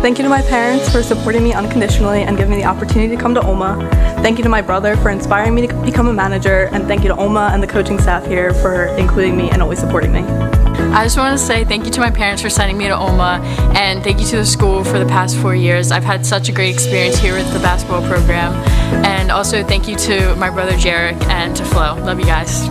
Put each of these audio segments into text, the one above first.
Thank you to my parents for supporting me unconditionally and giving me the opportunity to come to Olma. Thank you to my brother for inspiring me to become a manager, and thank you to Olma and the coaching staff here for including me and always supporting me. I just want to say thank you to my parents for sending me to Olma, and thank you to the school for the past 4 years. I've had such a great experience here with the basketball program, and also thank you to my brother Jarek and to Flo. Love you guys.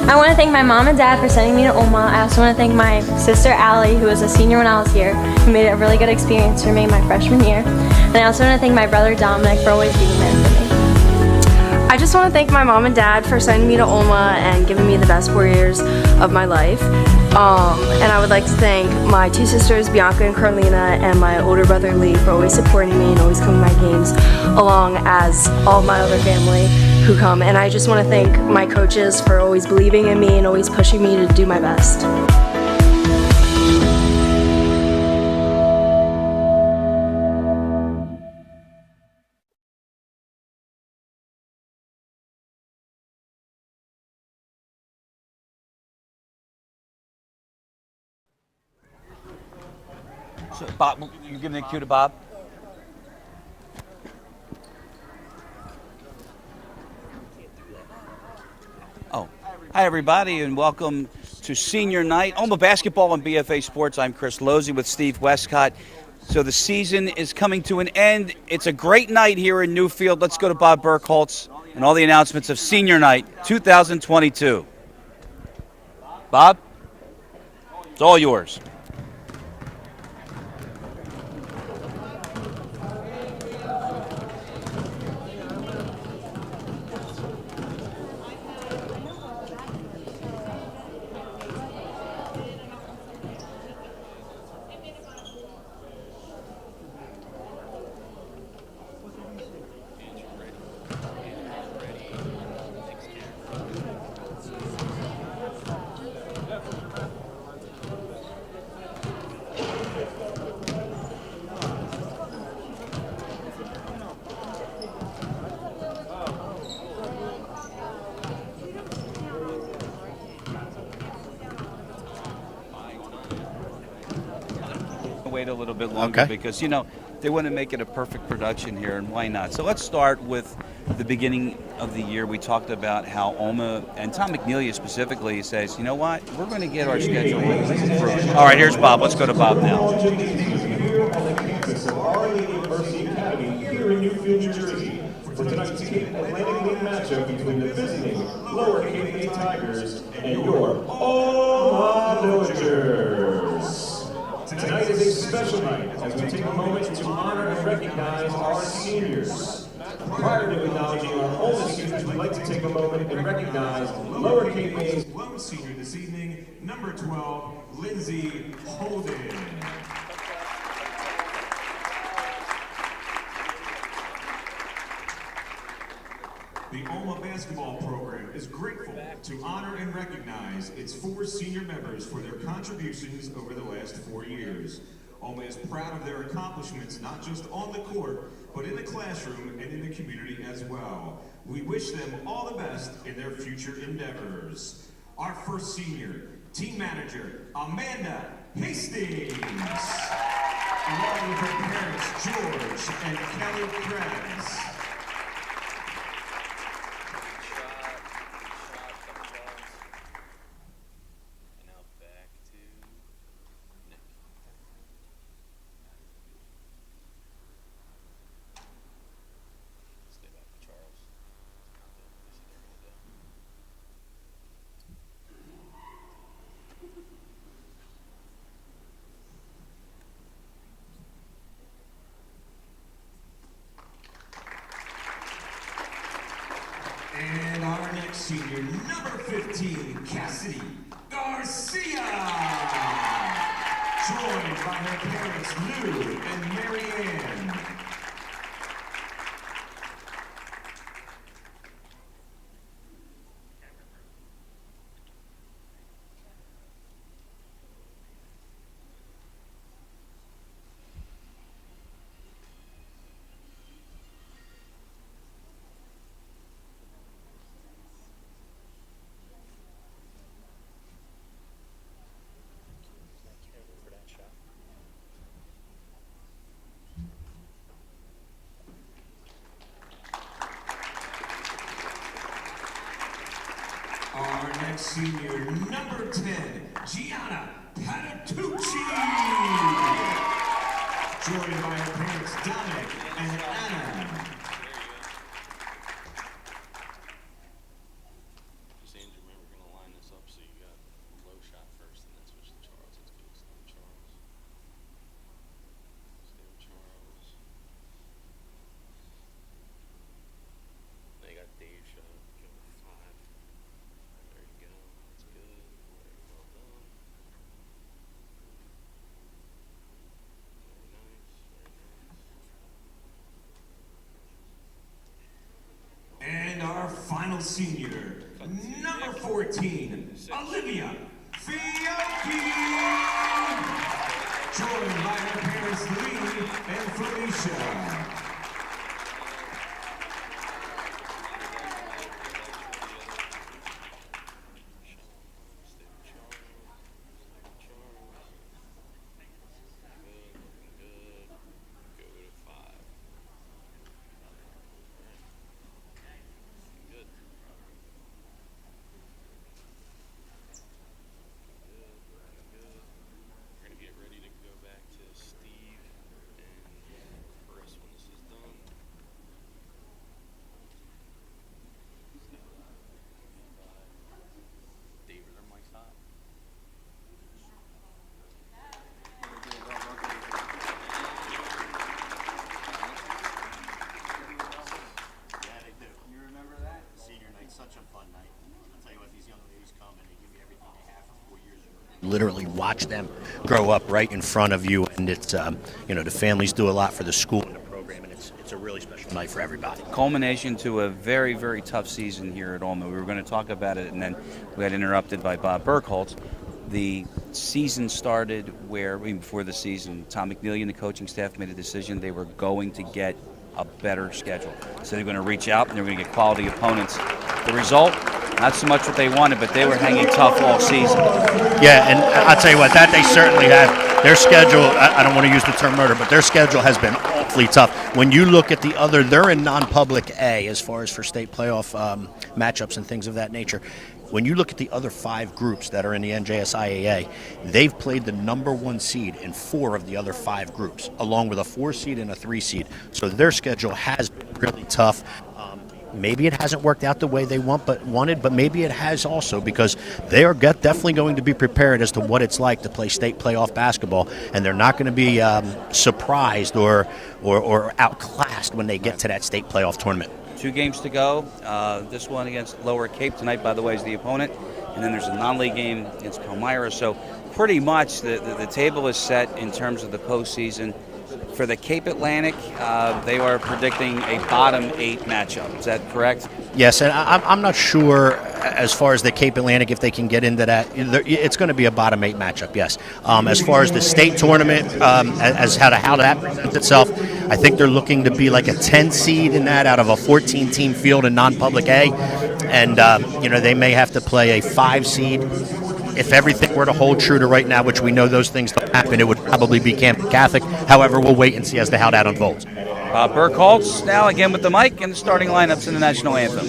I want to thank my mom and dad for sending me to Olma. I also want to thank my sister Allie, who was a senior when I was here, who made it a really good experience for me my freshman year. And I also want to thank my brother Dominic for always being there for me. I just want to thank my mom and dad for sending me to Olma and giving me the best 4 years of my life. And I would like to thank my two sisters, Bianca and Carlina, and my older brother Lee for always supporting me and always coming to my games, along as all of my other family who come. And I just want to thank my coaches for always believing in me and always pushing me to do my best. So, Bob, you're giving the cue to Bob? Oh, hi everybody, and welcome to Senior Night, Olma Basketball on BFA Sports. I'm Chris Losey with Steve Westcott. So the season is coming to an end. It's a great night here in Newfield. Let's go to Bob Burkholtz and all the announcements of Senior Night 2022. Bob, it's all yours. Wait a little bit longer because, they want to make it a perfect production here, and why not? So let's start with the beginning of the year. We talked about how Olma, and Tom McNelia specifically, says, you know what, we're going to get our schedule improved. All right, here's Bob. Let's go to Bob now. Here on the campus of Our Lady of Mercy Academy here in Newfield, New Jersey, for tonight's Cape Atlantic League matchup between the visiting Lower Cape May Tigers and your Olma Villagers. Tonight is a special night as we take a moment to honor and recognize our seniors. Prior to acknowledging our Olma seniors, we'd like to take a moment and recognize Lower Cape May's lone senior this evening, number 12, Lindsay Holden. The Olma basketball program is grateful to honor and recognize its 4 senior members for their contributions over the last 4 years. Olma is proud of their accomplishments, not just on the court, but in the classroom and in the community as well. We wish them all the best in their future endeavors. Our first senior, team manager, Amanda Hastings, along with her parents, George and Kelly Krebs. And our next senior, number 15, Cassidy Garcia, joined by her parents, Lou and Mary Ann. senior number 10, Gianna Patitucci. Joined by her parents, Dominic and Anna. Sandra, remember, we're going to line this up so you got low shot first and then switch to Charles. Let's go. Stay with Charles. Stay with Charles. Now you got Dave shot. Go with 5. There you go. That's good. Very well done. Very nice. Very nice. And our final senior, number 14, Olivia Fiocchi. Joined by her parents, Lee and Felicia. We're going to get ready to go back to Steve and Chris when this is done. David, our mic's hot. Yeah, they do. You remember that? Senior night's such a fun night. I'll tell you what, these young ladies come and they give you everything they have for 4 years. Literally watch them grow up right in front of you, and it's the families do a lot for the school and the program, and it's a really special night for everybody. Culmination to a very, very tough season here at Olma. We were going to talk about it, and then we got interrupted by Bob Burkholz. The season started before the season, Tom McNeely and the coaching staff made a decision they were going to get a better schedule. So they're going to reach out and they're going to get quality opponents. The result, not so much what they wanted, but they were hanging tough all season. Yeah, and I'll tell you what, that they certainly have. Their schedule, I don't want to use the term murder, but their schedule has been awfully tough. When you look at the other, they're in non-public A as far as for state playoff matchups and things of that nature. When you look at the other 5 groups that are in the NJSIAA, they've played the number 1 seed in 4 of the other 5 groups, along with a 4 seed and a 3 seed. So their schedule has been really tough. Maybe it hasn't worked out the way they wanted, but maybe it has also, because they are definitely going to be prepared as to what it's like to play state playoff basketball, and they're not going to be surprised or outclassed when they get to that state playoff tournament. 2 games to go. This one against Lower Cape tonight, by the way, is the opponent. And then there's a non-league game against Palmyra. So pretty much the table is set in terms of the postseason. For the Cape Atlantic, they are predicting a bottom 8 matchup. Is that correct? Yes, and I'm not sure as far as the Cape Atlantic, if they can get into that. It's going to be a bottom 8 matchup, yes. As far as the state tournament, as how that presents itself, I think they're looking to be like a 10 seed in that out of a 14-team field in non-public A. And, they may have to play a 5 seed. If everything were to hold true to right now, which we know those things don't happen, it would probably be Camden Catholic. However, we'll wait and see as to how that unfolds. Bob Burkholz now again with the mic and the starting lineups in the national anthem.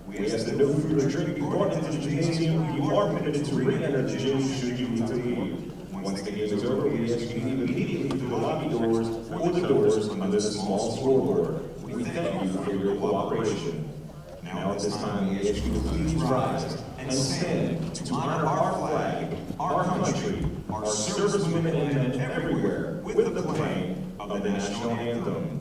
We ask that no food or drink be brought into the gymnasium. You are permitted to re-enter the gym should you need to leave. Once the game is over, we ask you to leave immediately through the lobby doors or the doors under the small scoreboard. We thank you for your cooperation. Now at this time, we ask you to please rise and stand to honor our flag, our country, our servicemen and men everywhere with the playing of the national anthem.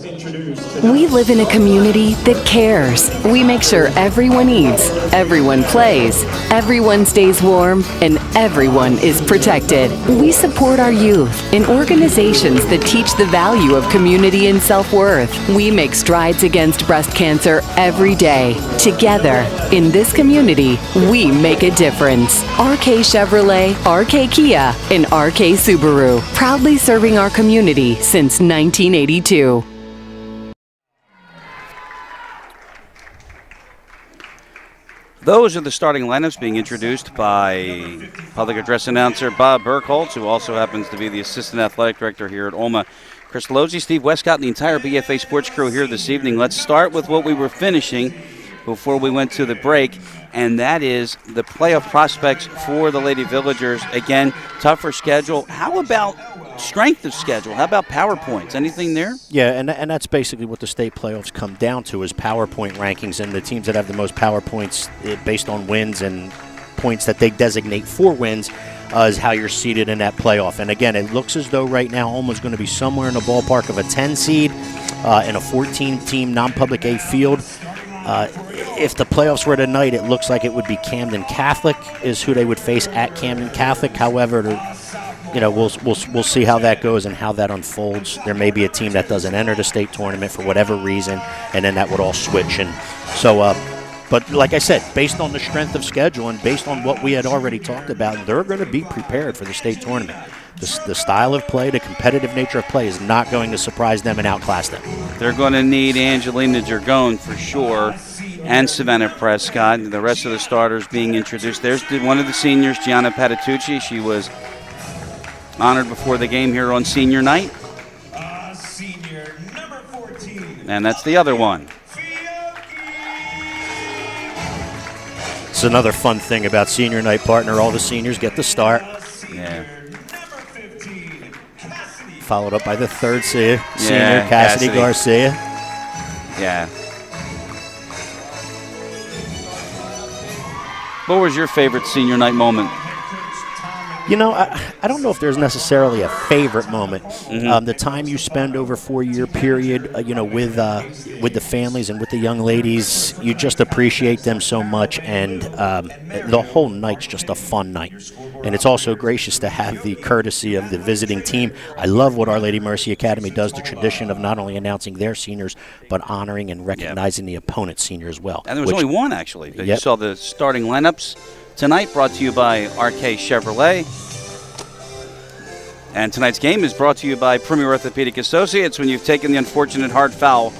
let's introduce We live in a community that cares. We make sure everyone eats, everyone plays, everyone stays warm, and everyone is protected. We support our youth in organizations that teach the value of community and self-worth. We make strides against breast cancer every day. Together, in this community, we make a difference. RK Chevrolet, RK Kia, and RK Subaru, proudly serving our community since 1982. Those are the starting lineups being introduced by public address announcer Bob Burkholz, who also happens to be the assistant athletic director here at Olma. Chris Lozzi, Steve Westcott, and the entire BFA sports crew here this evening. Let's start with what we were finishing before we went to the break, and that is the playoff prospects for the Lady Villagers. Again, tougher schedule. How about strength of schedule? How about PowerPoints? Anything there? Yeah, and that's basically what the state playoffs come down to is PowerPoint rankings, and the teams that have the most PowerPoints based on wins and points that they designate for wins is how you're seeded in that playoff. And again, it looks as though right now Olma's going to be somewhere in the ballpark of a 10 seed in a 14-team non-public A field. If the playoffs were tonight, it looks like it would be Camden Catholic is who they would face at Camden Catholic. However, we'll see how that goes and how that unfolds. There may be a team that doesn't enter the state tournament for whatever reason, and then that would all switch. And so, but like I said, based on the strength of schedule and based on what we had already talked about, they're going to be prepared for the state tournament. The style of play, the competitive nature of play is not going to surprise them and outclass them. They're going to need Angelina Gergon for sure, and Savannah Prescott. The rest of the starters being introduced. There's one of the seniors, Gianna Patitucci. She was honored before the game here on senior night. senior number 14. And that's the other one. It's another fun thing about senior night, partner. All the seniors get the start. Yeah. Followed up by the third senior, Yeah, Cassidy Cassidy. Garcia. Yeah. What was your favorite senior night moment? You know, I don't know if there's necessarily a favorite moment. The time you spend over a 4-year period, with the families and with the young ladies, you just appreciate them so much, and the whole night's just a fun night. And it's also gracious to have the courtesy of the visiting team. I love what Our Lady Mercy Academy does, the tradition of not only announcing their seniors, but honoring and recognizing the opponent's senior as well. And there was only one, actually. You saw the starting lineups tonight, brought to you by RK Chevrolet. And tonight's game is brought to you by Premier Orthopedic Associates. When you've taken the unfortunate hard foul,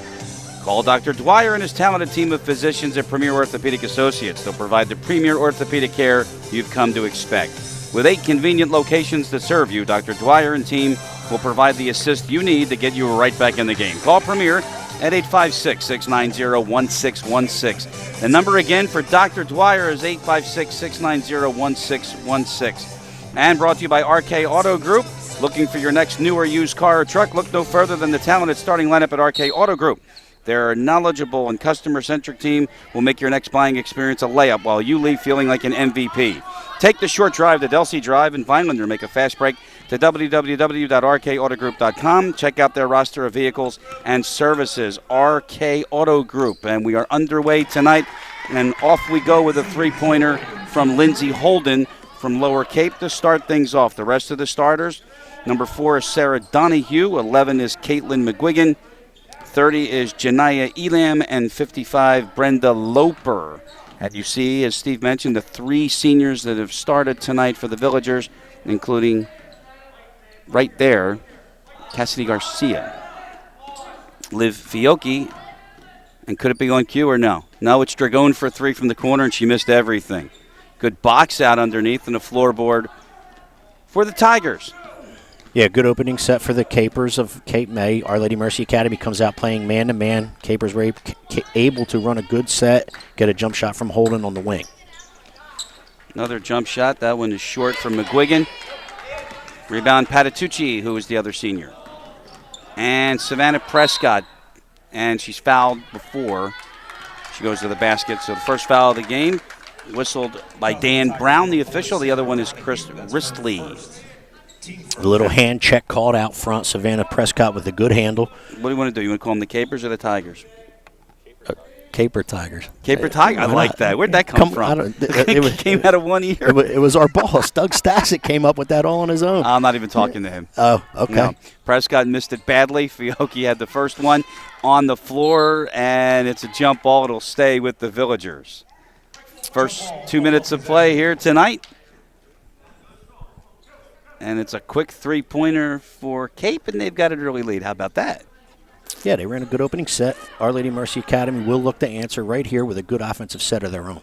call Dr. Dwyer and his talented team of physicians at Premier Orthopedic Associates. They'll provide the premier orthopedic care you've come to expect. With 8 convenient locations to serve you, Dr. Dwyer and team will provide the assist you need to get you right back in the game. Call Premier at 856-690-1616. The number again for Dr. Dwyer is 856-690-1616. And brought to you by RK Auto Group. Looking for your next new or used car or truck? Look no further than the talented starting lineup at RK Auto Group. Their knowledgeable and customer-centric team will make your next buying experience a layup while you leave feeling like an MVP. Take the short drive to Delsey Drive in Vineland or make a fast break to www.rkautogroup.com. Check out their roster of vehicles and services, RK Auto Group. And we are underway tonight, and off we go with a three-pointer from Lindsay Holden from Lower Cape to start things off. The rest of the starters, number 4 is Sarah Donahue, 11 is Caitlin McGuigan, 30 is Janaya Elam, and 55 Brenda Loper. And you see, as Steve mentioned, the 3 seniors that have started tonight for the Villagers, including right there, Cassidy Garcia, Liv Fiocchi, and could it be on cue or no? No, it's Dragon for 3 from the corner, and she missed everything. Good box out underneath and a floorboard for the Tigers. Yeah, good opening set for the Capers of Cape May. Our Lady Mercy Academy comes out playing man-to-man. Capers were able to run a good set, get a jump shot from Holden on the wing. Another jump shot. That one is short from McGuigan. Rebound Patitucci, who is the other senior. And Savannah Prescott. And she's fouled before she goes to the basket. So the first foul of the game, whistled by Dan Brown, the official. The other one is Chris Ristley. A little hand check called out front. Savannah Prescott with a good handle. What do you want to do? You want to call them the Capers or the Tigers? Caper Tigers. Caper Tiger. I like that. Where'd that come from? It came out of one ear. It was our boss, Doug Stasic, came up with that all on his own. I'm not even talking to him. Oh, okay. No. Prescott missed it badly. Fiocchi had the first one on the floor, and it's a jump ball. It'll stay with the Villagers. First 2 minutes of play here tonight. And it's a quick three-pointer for Cape, and they've got an early lead. How about that? Yeah, they ran a good opening set. Our Lady Mercy Academy will look to answer right here with a good offensive set of their own.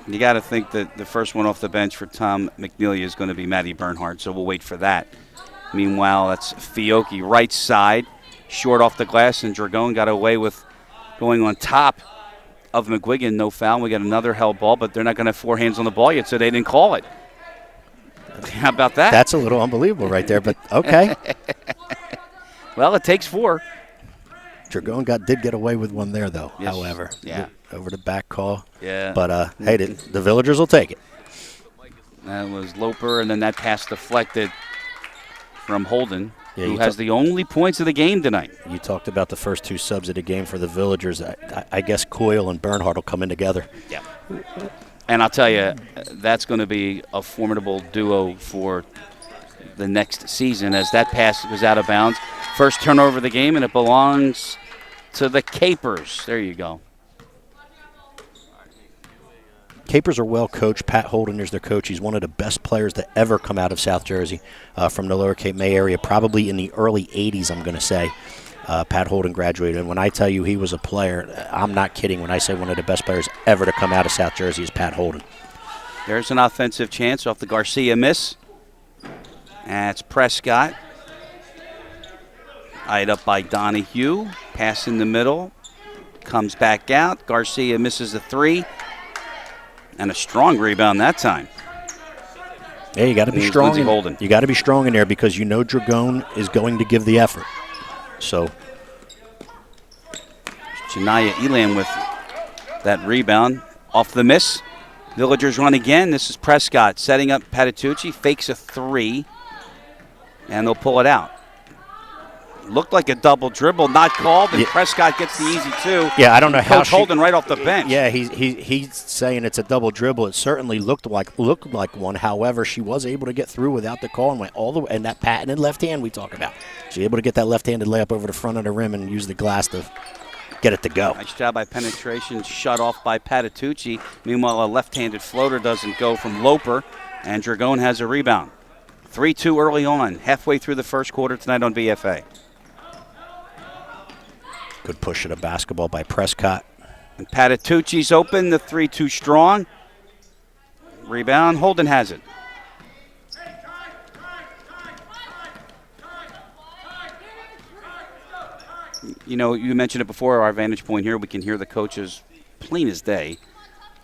You got to think that the first one off the bench for Tom McNeely is going to be Maddie Bernhardt, so we'll wait for that. Meanwhile, that's Fiocchi right side, short off the glass, and Dragone got away with going on top of McGuigan. No foul. We got another held ball, but they're not going to have four hands on the ball yet, so they didn't call it. How about that? That's a little unbelievable right there, but okay. Well, it takes four. Dragone did get away with one there, though, Yes. however. Yeah. Over the back call. Yeah. But, hey, the Villagers will take it. That was Loper, and then that pass deflected from Holden, Yeah, who you has the only points of the game tonight. You talked about the first two subs of the game for the Villagers. I guess Coyle and Bernhardt will come in together. Yeah. And I'll tell you, that's going to be a formidable duo for the next season as that pass was out of bounds. First turnover of the game, and it belongs to the Capers. There you go. Capers are well coached. Pat Holden is their coach. He's one of the best players to ever come out of South Jersey from the Lower Cape May area, probably in the early 80s, I'm going to say. Pat Holden graduated. And when I tell you he was a player, I'm not kidding when I say one of the best players ever to come out of South Jersey is Pat Holden. There's an offensive chance off the Garcia miss. That's Prescott. Eyed up by Donahue. Pass in the middle. Comes back out. Garcia misses a three. And a strong rebound that time. Yeah, you got to be strong. Holden. You got to be strong in there because you know Dragone is going to give the effort. So, Janaya Elam with that rebound off the miss. Villagers run again. This is Prescott setting up Patitucci. Fakes a three. And they'll pull it out. Looked like a double dribble, not called, and Prescott gets the easy two. Yeah, I don't know how Coach Holden right off the bench. Yeah, he's saying it's a double dribble. It certainly looked like one. However, she was able to get through without the call and went all the way. And that patented left hand we talk about. She was able to get that left-handed layup over the front of the rim and use the glass to get it to go. Nice job by penetration, shut off by Patitucci. Meanwhile, a left-handed floater doesn't go from Loper, and Dragone has a rebound. 3-2 early on, halfway through the first quarter tonight on BFA. Good push of the basketball by Prescott. And Patitucci's open, the 3-2 strong. Rebound, Holden has it. You know, you mentioned it before, our vantage point here, we can hear the coaches plain as day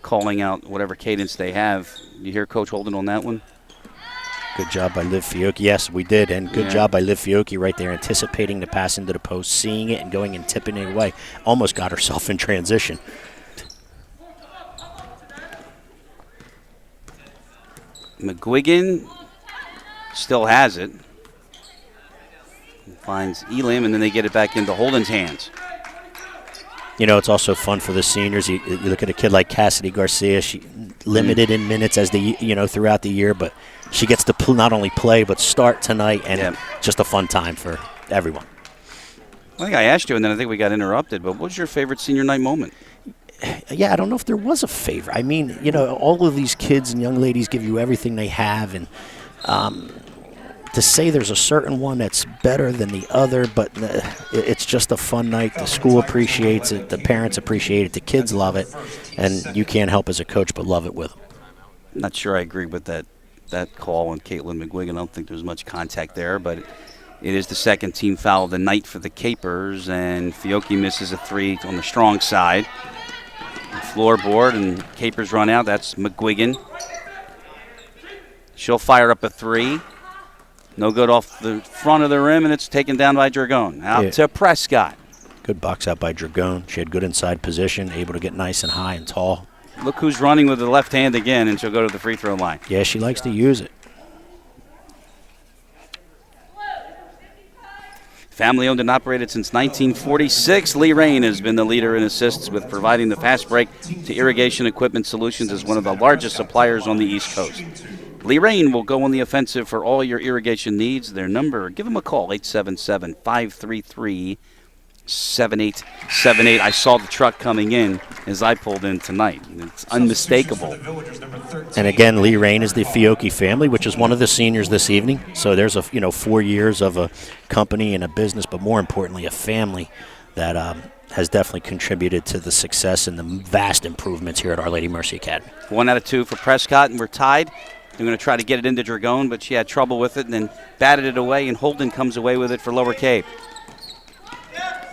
calling out whatever cadence they have. You hear Coach Holden on that one? Good job by Liv Fiocchi. Yes, we did. And good job by Liv Fiocchi right there, anticipating the pass into the post, seeing it and going and tipping it away. Almost got herself in transition. McGuigan still has it. Finds Elam, and then they get it back into Holden's hands. You know, it's also fun for the seniors. You look at a kid like Cassidy Garcia. She limited in minutes as throughout the year, but she gets to not only play but start tonight, and just a fun time for everyone. I think I asked you, and then I think we got interrupted. But what was your favorite senior night moment? Yeah, I don't know if there was a favorite. I mean, all of these kids and young ladies give you everything they have, and to say there's a certain one that's better than the other, but it's just a fun night. The school appreciates it. The parents appreciate it. The kids love it. And you can't help as a coach but love it with them. I'm not sure I agree with that call on Caitlin McGuigan. I don't think there's much contact there, but it is the second team foul of the night for the Capers, and Fiocchi misses a three on the strong side. Floorboard, and Capers run out. That's McGuigan. She'll fire up a three. No good off the front of the rim, and it's taken down by Dragone. Out to Prescott. Good box out by Dragone. She had good inside position, able to get nice and high and tall. Look who's running with the left hand again, and she'll go to the free throw line. Yeah, she likes to use it. Family owned and operated since 1946, Lee Rain has been the leader in assists with providing the fast break to irrigation equipment solutions as one of the largest suppliers on the East Coast. Lee Rain will go on the offensive for all your irrigation needs. Their number, give them a call, 877-533-7878. I saw the truck coming in as I pulled in tonight. It's unmistakable. And again, Lee Rain is the Fiocchi family, which is one of the seniors this evening. So there's 4 years of a company and a business, but more importantly, a family that has definitely contributed to the success and the vast improvements here at Our Lady Mercy Academy. 1 out of 2 for Prescott, and we're tied. They're going to try to get it into Dragone, but she had trouble with it and then batted it away, and Holden comes away with it for Lower Cape.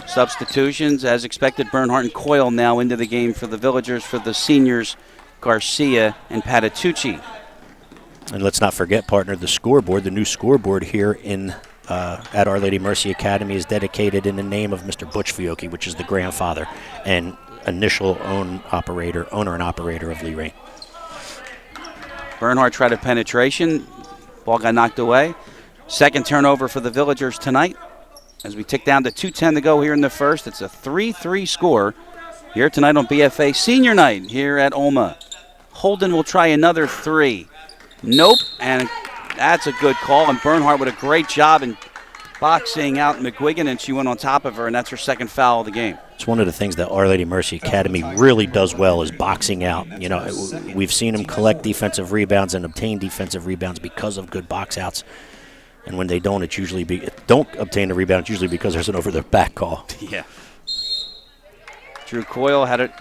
Substitutions, as expected, Bernhardt and Coyle now into the game for the Villagers. For the seniors, Garcia and Patitucci. And let's not forget, partner, the scoreboard. The new scoreboard here at Our Lady Mercy Academy is dedicated in the name of Mr. Butch Fiocchi, which is the grandfather and initial owner and operator of Lee Rain. Bernhardt tried a penetration. Ball got knocked away. Second turnover for the Villagers tonight. As we tick down to 2:10 to go here in the first, it's a 3-3 score here tonight on BFA Senior Night here at Olma. Holden will try another 3. Nope, and that's a good call. And Bernhardt with a great job in boxing out McGuigan, and she went on top of her, and that's her second foul of the game. It's one of the things that Our Lady Mercy Academy really does well is boxing out. We've seen them collect defensive rebounds and obtain defensive rebounds because of good box outs. And when they don't, don't obtain a rebound. It's usually because there's an over-the-back call. Yeah. Drew Coyle had it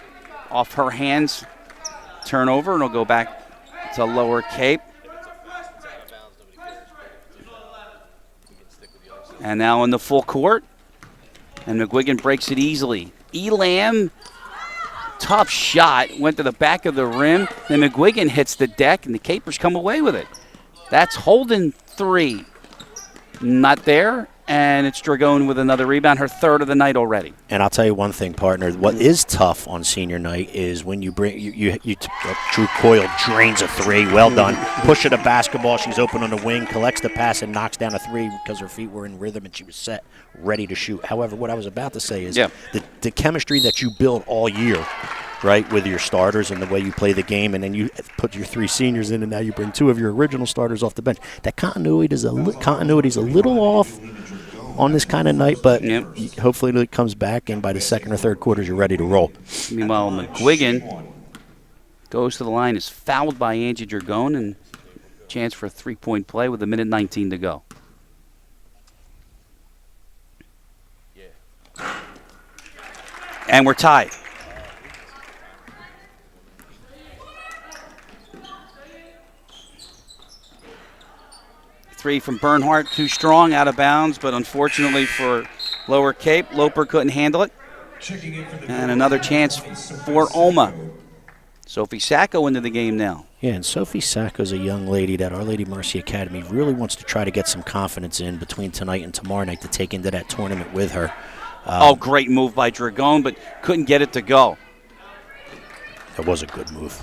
off her hands. Turnover, and it'll go back to Lower Cape. And now in the full court. And McGuigan breaks it easily. Elam, tough shot, went to the back of the rim. Then McGuigan hits the deck, and the Capers come away with it. That's Holden 3. Not there, and it's Dragone with another rebound, her third of the night already. And I'll tell you one thing, partner. What is tough on senior night is when you bring Drew Coyle drains a 3. Well done. Push it a basketball. She's open on the wing, collects the pass, and knocks down a 3 because her feet were in rhythm and she was set, ready to shoot. However, what I was about to say is the chemistry that you build all year, right, with your starters and the way you play the game, and then you put your 3 seniors in, and now you bring 2 of your original starters off the bench. That continuity is a little off on this kind of night, but hopefully it comes back, and by the second or third quarters, you're ready to roll. Meanwhile, McGuigan goes to the line, is fouled by Angie Dragone, and chance for a 3-point play with 1:19 to go. And we're tied. Three from Bernhardt, too strong, out of bounds, but unfortunately for Lower Cape, Loper couldn't handle it. And another chance for Olma. Sophie Sacco into the game now. Yeah, and Sophie Sacco is a young lady that Our Lady Mercy Academy really wants to try to get some confidence in between tonight and tomorrow night to take into that tournament with her. Great move by Dragone, but couldn't get it to go. That was a good move.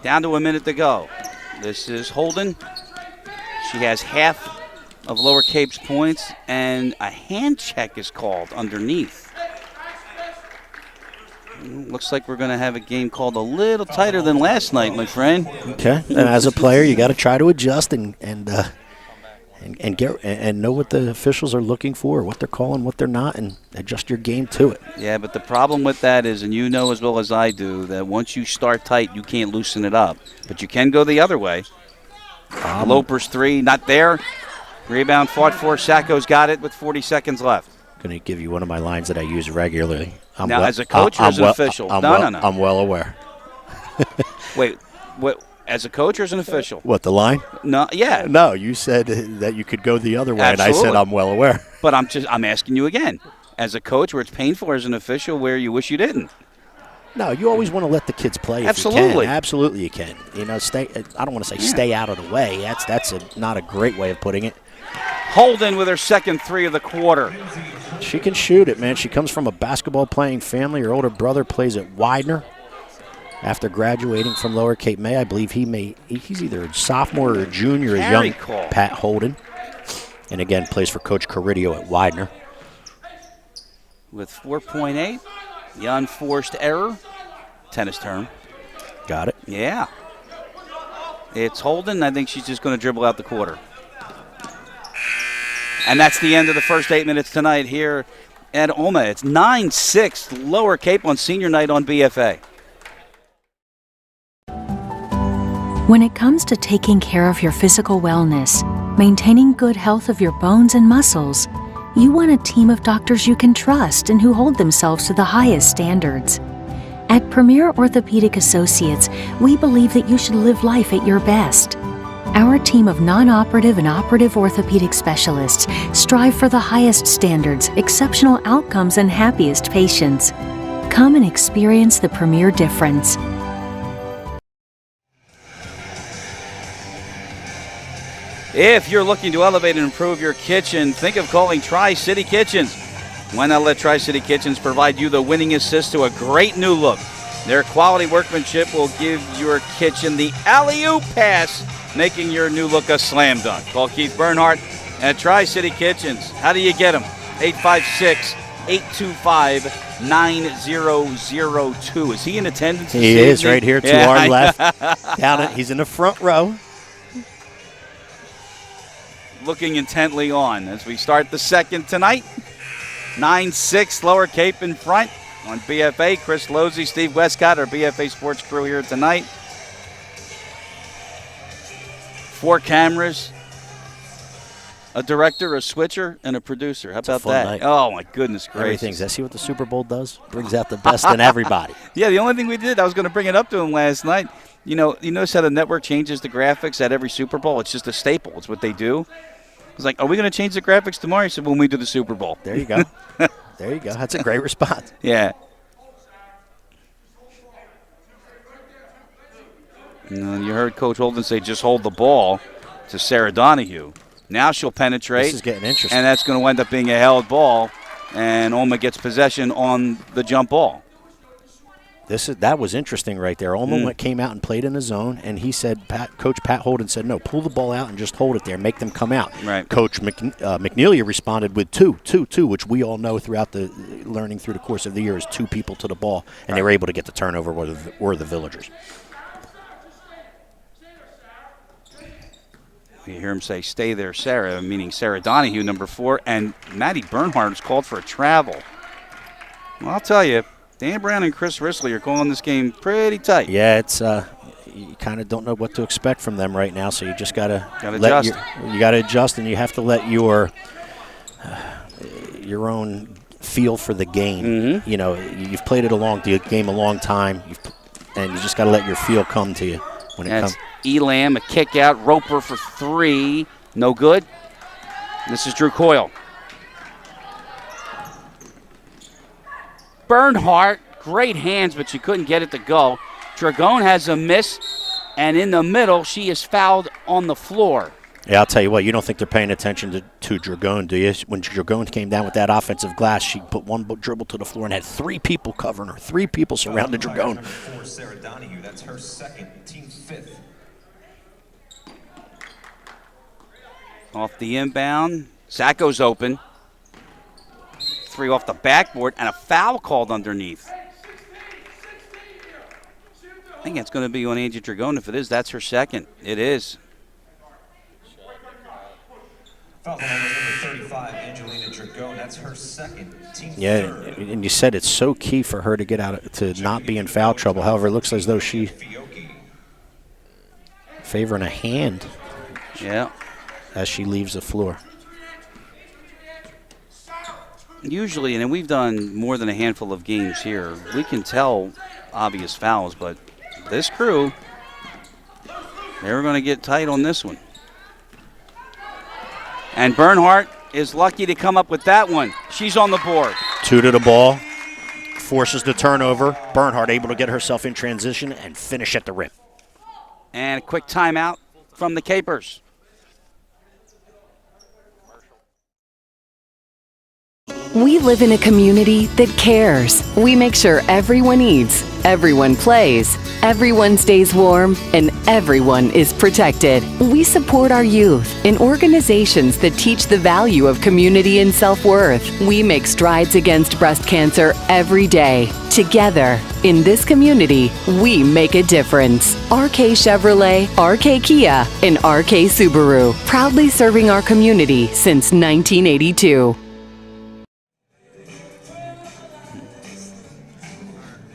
Down to a minute to go. This is Holden. She has half of Lower Cape's points, and a hand check is called underneath. Looks like we're going to have a game called a little tighter than last night, my friend. Okay. And as a player, you got to try to adjust and know what the officials are looking for, what they're calling, what they're not, and adjust your game to it. Yeah, but the problem with that is, and you know as well as I do, that once you start tight, you can't loosen it up. But you can go the other way. Loper's 3, not there. Rebound fought for. Sacco's got it with 40 seconds left. Going to give you one of my lines that I use regularly. Now, as a coach or as an official? No. I'm well aware. Wait, what? As a coach or as an official? What, the line? No, yeah. No, you said that you could go the other way, Absolutely. And I said I'm well aware. But I'm asking you again. As a coach, where it's painful, or as an official, where you wish you didn't? No, you always want to let the kids play. Absolutely. If you can. Absolutely, you can. I don't want to say stay out of the way. That's not a great way of putting it. Holden with her second 3 of the quarter. She can shoot it, man. She comes from a basketball-playing family. Her older brother plays at Widener. After graduating from Lower Cape May, I believe he's either a sophomore or a junior, a young call. Pat Holden. and again plays for Coach Carridio at Widener. With 4.8, the unforced error. Tennis term. Got it. Yeah. It's Holden. I think she's just going to dribble out the quarter. And that's the end of the first 8 minutes tonight here at Olma. It's 9-6 Lower Cape on senior night on BFA. When it comes to taking care of your physical wellness, maintaining good health of your bones and muscles, you want a team of doctors you can trust and who hold themselves to the highest standards. At Premier Orthopedic Associates, we believe that you should live life at your best. Our team of non-operative and operative orthopedic specialists strive for the highest standards, exceptional outcomes, and happiest patients. Come and experience the Premier difference. If you're looking to elevate and improve your kitchen, think of calling Tri-City Kitchens. Why not let Tri-City Kitchens provide you the winning assist to a great new look? Their quality workmanship will give your kitchen the alley-oop pass, making your new look a slam dunk. Call Keith Bernhardt at Tri-City Kitchens. How do you get them? 856-825-9002. Is he in attendance? He is right here to our left. He's in the front row. Looking intently on as we start the second tonight. 9-6 Lower Cape in front on BFA. Chris Losey, Steve Westcott, our BFA sports crew here tonight. 4 cameras, a director, a switcher, and a producer. How about that? Night. Oh, my goodness gracious. Everything's. Let's see what the Super Bowl does. Brings out the best in everybody. Yeah, the only thing we did, I was going to bring it up to him last night. You know, you notice how the network changes the graphics at every Super Bowl? It's just a staple. It's what they do. I was like, are we going to change the graphics tomorrow? He said, when we do the Super Bowl. There you go. There you go. That's a great response. Yeah. You heard Coach Holden say, just hold the ball to Sarah Donahue. Now she'll penetrate. This is getting interesting. And that's going to end up being a held ball. And Olma gets possession on the jump ball. That was interesting right there. Olma came out and played in the zone, and he said, Coach Pat Holden said, no, pull the ball out and just hold it there, make them come out. Right. Coach McNelia responded with two, which we all know throughout the learning through the course of the year is 2 people to the ball, and they were able to get the turnover were the Villagers. You hear him say, stay there, Sarah, meaning Sarah Donahue, number 4, and Maddie Bernhardt is called for a travel. Well, I'll tell you, Dan Brown and Chris Risley are calling this game pretty tight. Yeah, it's you kind of don't know what to expect from them right now, so you just gotta adjust. You gotta adjust, and you have to let your own feel for the game. Mm-hmm. You know, you've played the game a long time, and you just gotta let your feel come to you when it comes. Elam, a kick out, Roper for 3, no good. This is Drew Coyle. Bernhardt, great hands, but she couldn't get it to go. Dragone has a miss, and in the middle, she is fouled on the floor. Yeah, I'll tell you what, you don't think they're paying attention to Dragone, do you? When Dragone came down with that offensive glass, she put one dribble to the floor and had 3 people covering her. 3 people surrounded Dragone. Number 4, Sarah Donahue. That's her second, team 5th. Off the inbound, Sacco's open. 3 off the backboard, and a foul called underneath. I think it's going to be on Angie Dragone. If it is, that's her second. It is. Foul on number 35, Angelina Dragone. That's her second, team 3rd. Yeah, and you said it's so key for her to get out to not be in foul trouble. However, it looks as though she favoring a hand. Yeah. As she leaves the floor. Usually, and we've done more than a handful of games here, we can tell obvious fouls, but this crew, they're going to get tight on this one. And Bernhardt is lucky to come up with that one. She's on the board. 2 to the ball, forces the turnover. Bernhardt able to get herself in transition and finish at the rim. And a quick timeout from the Capers. We live in a community that cares. We make sure everyone eats, everyone plays, everyone stays warm, and everyone is protected. We support our youth in organizations that teach the value of community and self-worth. We make strides against breast cancer every day. Together, in this community, we make a difference. RK Chevrolet, RK Kia, and RK Subaru, proudly serving our community since 1982.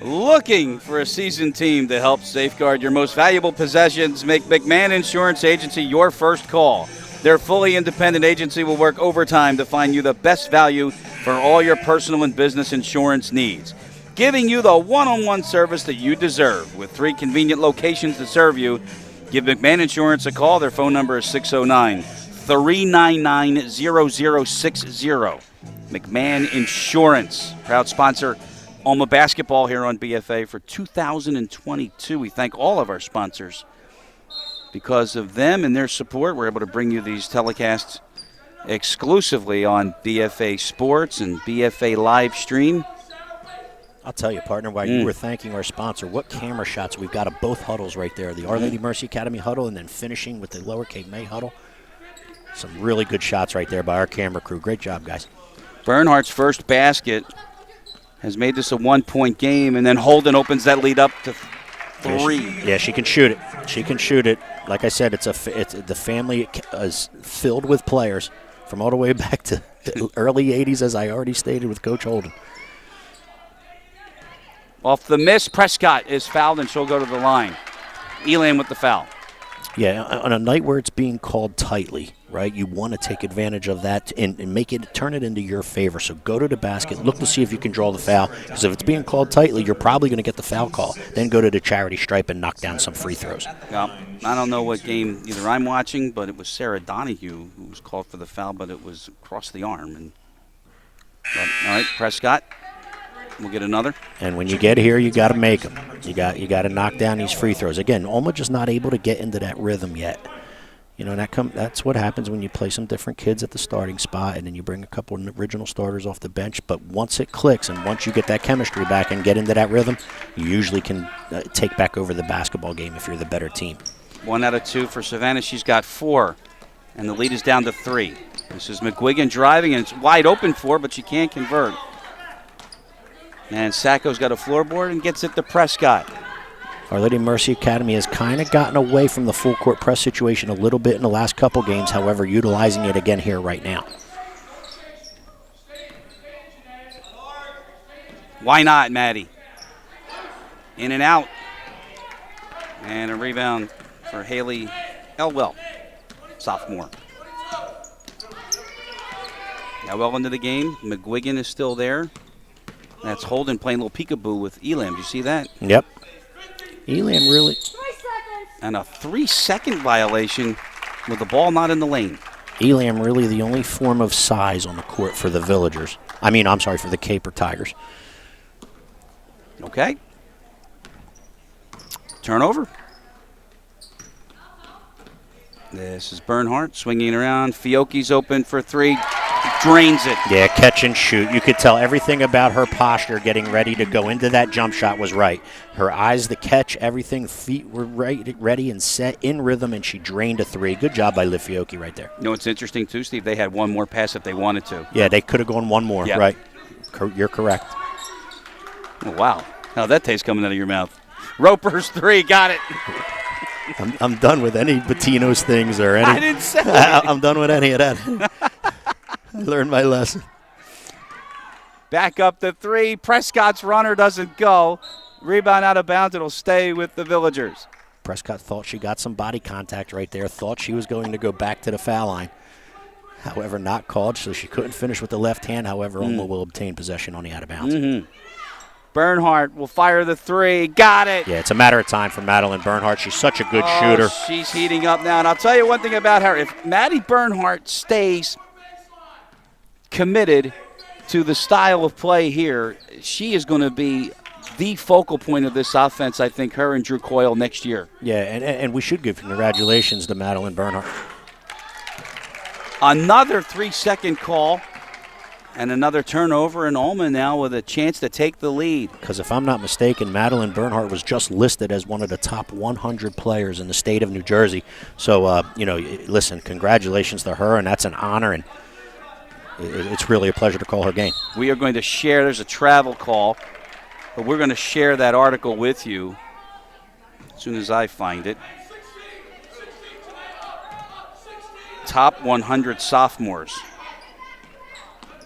Looking for a seasoned team to help safeguard your most valuable possessions? Make McMahon Insurance Agency your first call. Their fully independent agency will work overtime to find you the best value for all your personal and business insurance needs, giving you the one-on-one service that you deserve. With 3 convenient locations to serve you, give McMahon Insurance a call. Their phone number is 609-399-0060. McMahon Insurance, proud sponsor Olma basketball here on BFA for 2022. We thank all of our sponsors. Because of them and their support, we're able to bring you these telecasts exclusively on BFA Sports and BFA Live Stream. I'll tell you, partner, while you were thanking our sponsor, what camera shots we've got of both huddles right there. The Our Lady Mercy Academy huddle and then finishing with the Lower Cape May huddle. Some really good shots right there by our camera crew. Great job, guys. Bernhardt's first basket has made this a 1-point game, and then Holden opens that lead up to 3. Yeah, she can shoot it. She can shoot it. Like I said, the family is filled with players from all the way back to the early 80s, as I already stated with Coach Holden. Off the miss, Prescott is fouled, and she'll go to the line. Elam with the foul. Yeah, on a night where it's being called tightly, right, you want to take advantage of that and turn it into your favor. So go to the basket, look to see if you can draw the foul, because if it's being called tightly, you're probably going to get the foul call. Then go to the charity stripe and knock down some free throws. Well, I don't know what game either I'm watching, but it was Sarah Donahue who was called for the foul, but it was across the arm. All right, Prescott. We'll get another. And when you get here, you got to make them. You got to knock down these free throws. Again, Olma just not able to get into that rhythm yet. You know, that's what happens when you play some different kids at the starting spot, and then you bring a couple of original starters off the bench. But once it clicks and once you get that chemistry back and get into that rhythm, you usually can take back over the basketball game if you're the better team. 1 out of 2 for Savannah. She's got 4, and the lead is down to 3. This is McGuigan driving, and it's wide open for her, but she can't convert. And Sacco's got a floorboard and gets it to Prescott. Our Lady Mercy Academy has kind of gotten away from the full court press situation a little bit in the last couple games, however, utilizing it again here right now. Why not, Maddie? In and out. And a rebound for Haley Elwell, sophomore. Elwell into the game. McGuigan is still there. That's Holden playing a little peekaboo with Elam. Do you see that? Yep. Elam really. And a 3-second violation with the ball not in the lane. Elam really the only form of size on the court for the Villagers. For the Caper Tigers. Okay. Turnover. This is Bernhardt swinging around. Fiocchi's open for 3. Drains it. Yeah, catch and shoot. You could tell everything about her posture getting ready to go into that jump shot was right. Her eyes, the catch, everything, feet were ready and set in rhythm, and she drained a 3. Good job by Liv Fiocchi right there. You know what's interesting, too, Steve? They had one more pass if they wanted to. Yeah, they could have gone one more, yep. Right. You're correct. Oh, wow. How that taste coming out of your mouth. Roper's 3, got it. I'm done with any Bettino's things or any. I didn't say it. I'm done with any of that. I learned my lesson. Back up to 3. Prescott's runner doesn't go. Rebound out of bounds. It'll stay with the Villagers. Prescott thought she got some body contact right there. Thought she was going to go back to the foul line. However, not called, so she couldn't finish with the left hand. However, Olma will obtain possession on the out of bounds. Mm-hmm. Bernhardt will fire the 3. Got it. Yeah, it's a matter of time for Madeline Bernhardt. She's such a good shooter. She's heating up now. And I'll tell you one thing about her. If Maddie Bernhardt stays committed to the style of play here, she is going to be the focal point of this offense, I think, her and Drew Coyle next year. Yeah, and we should give congratulations to Madeline Bernhardt. Another 3-second call And another turnover in Olma now with a chance to take the lead. Because if I'm not mistaken, Madeline Bernhardt was just listed as one of the top 100 players in the state of New Jersey. So, listen, congratulations to her, and that's an honor, and it's really a pleasure to call her game. We are going to share, there's a travel call, but we're going to share that article with you as soon as I find it. Top 100 sophomores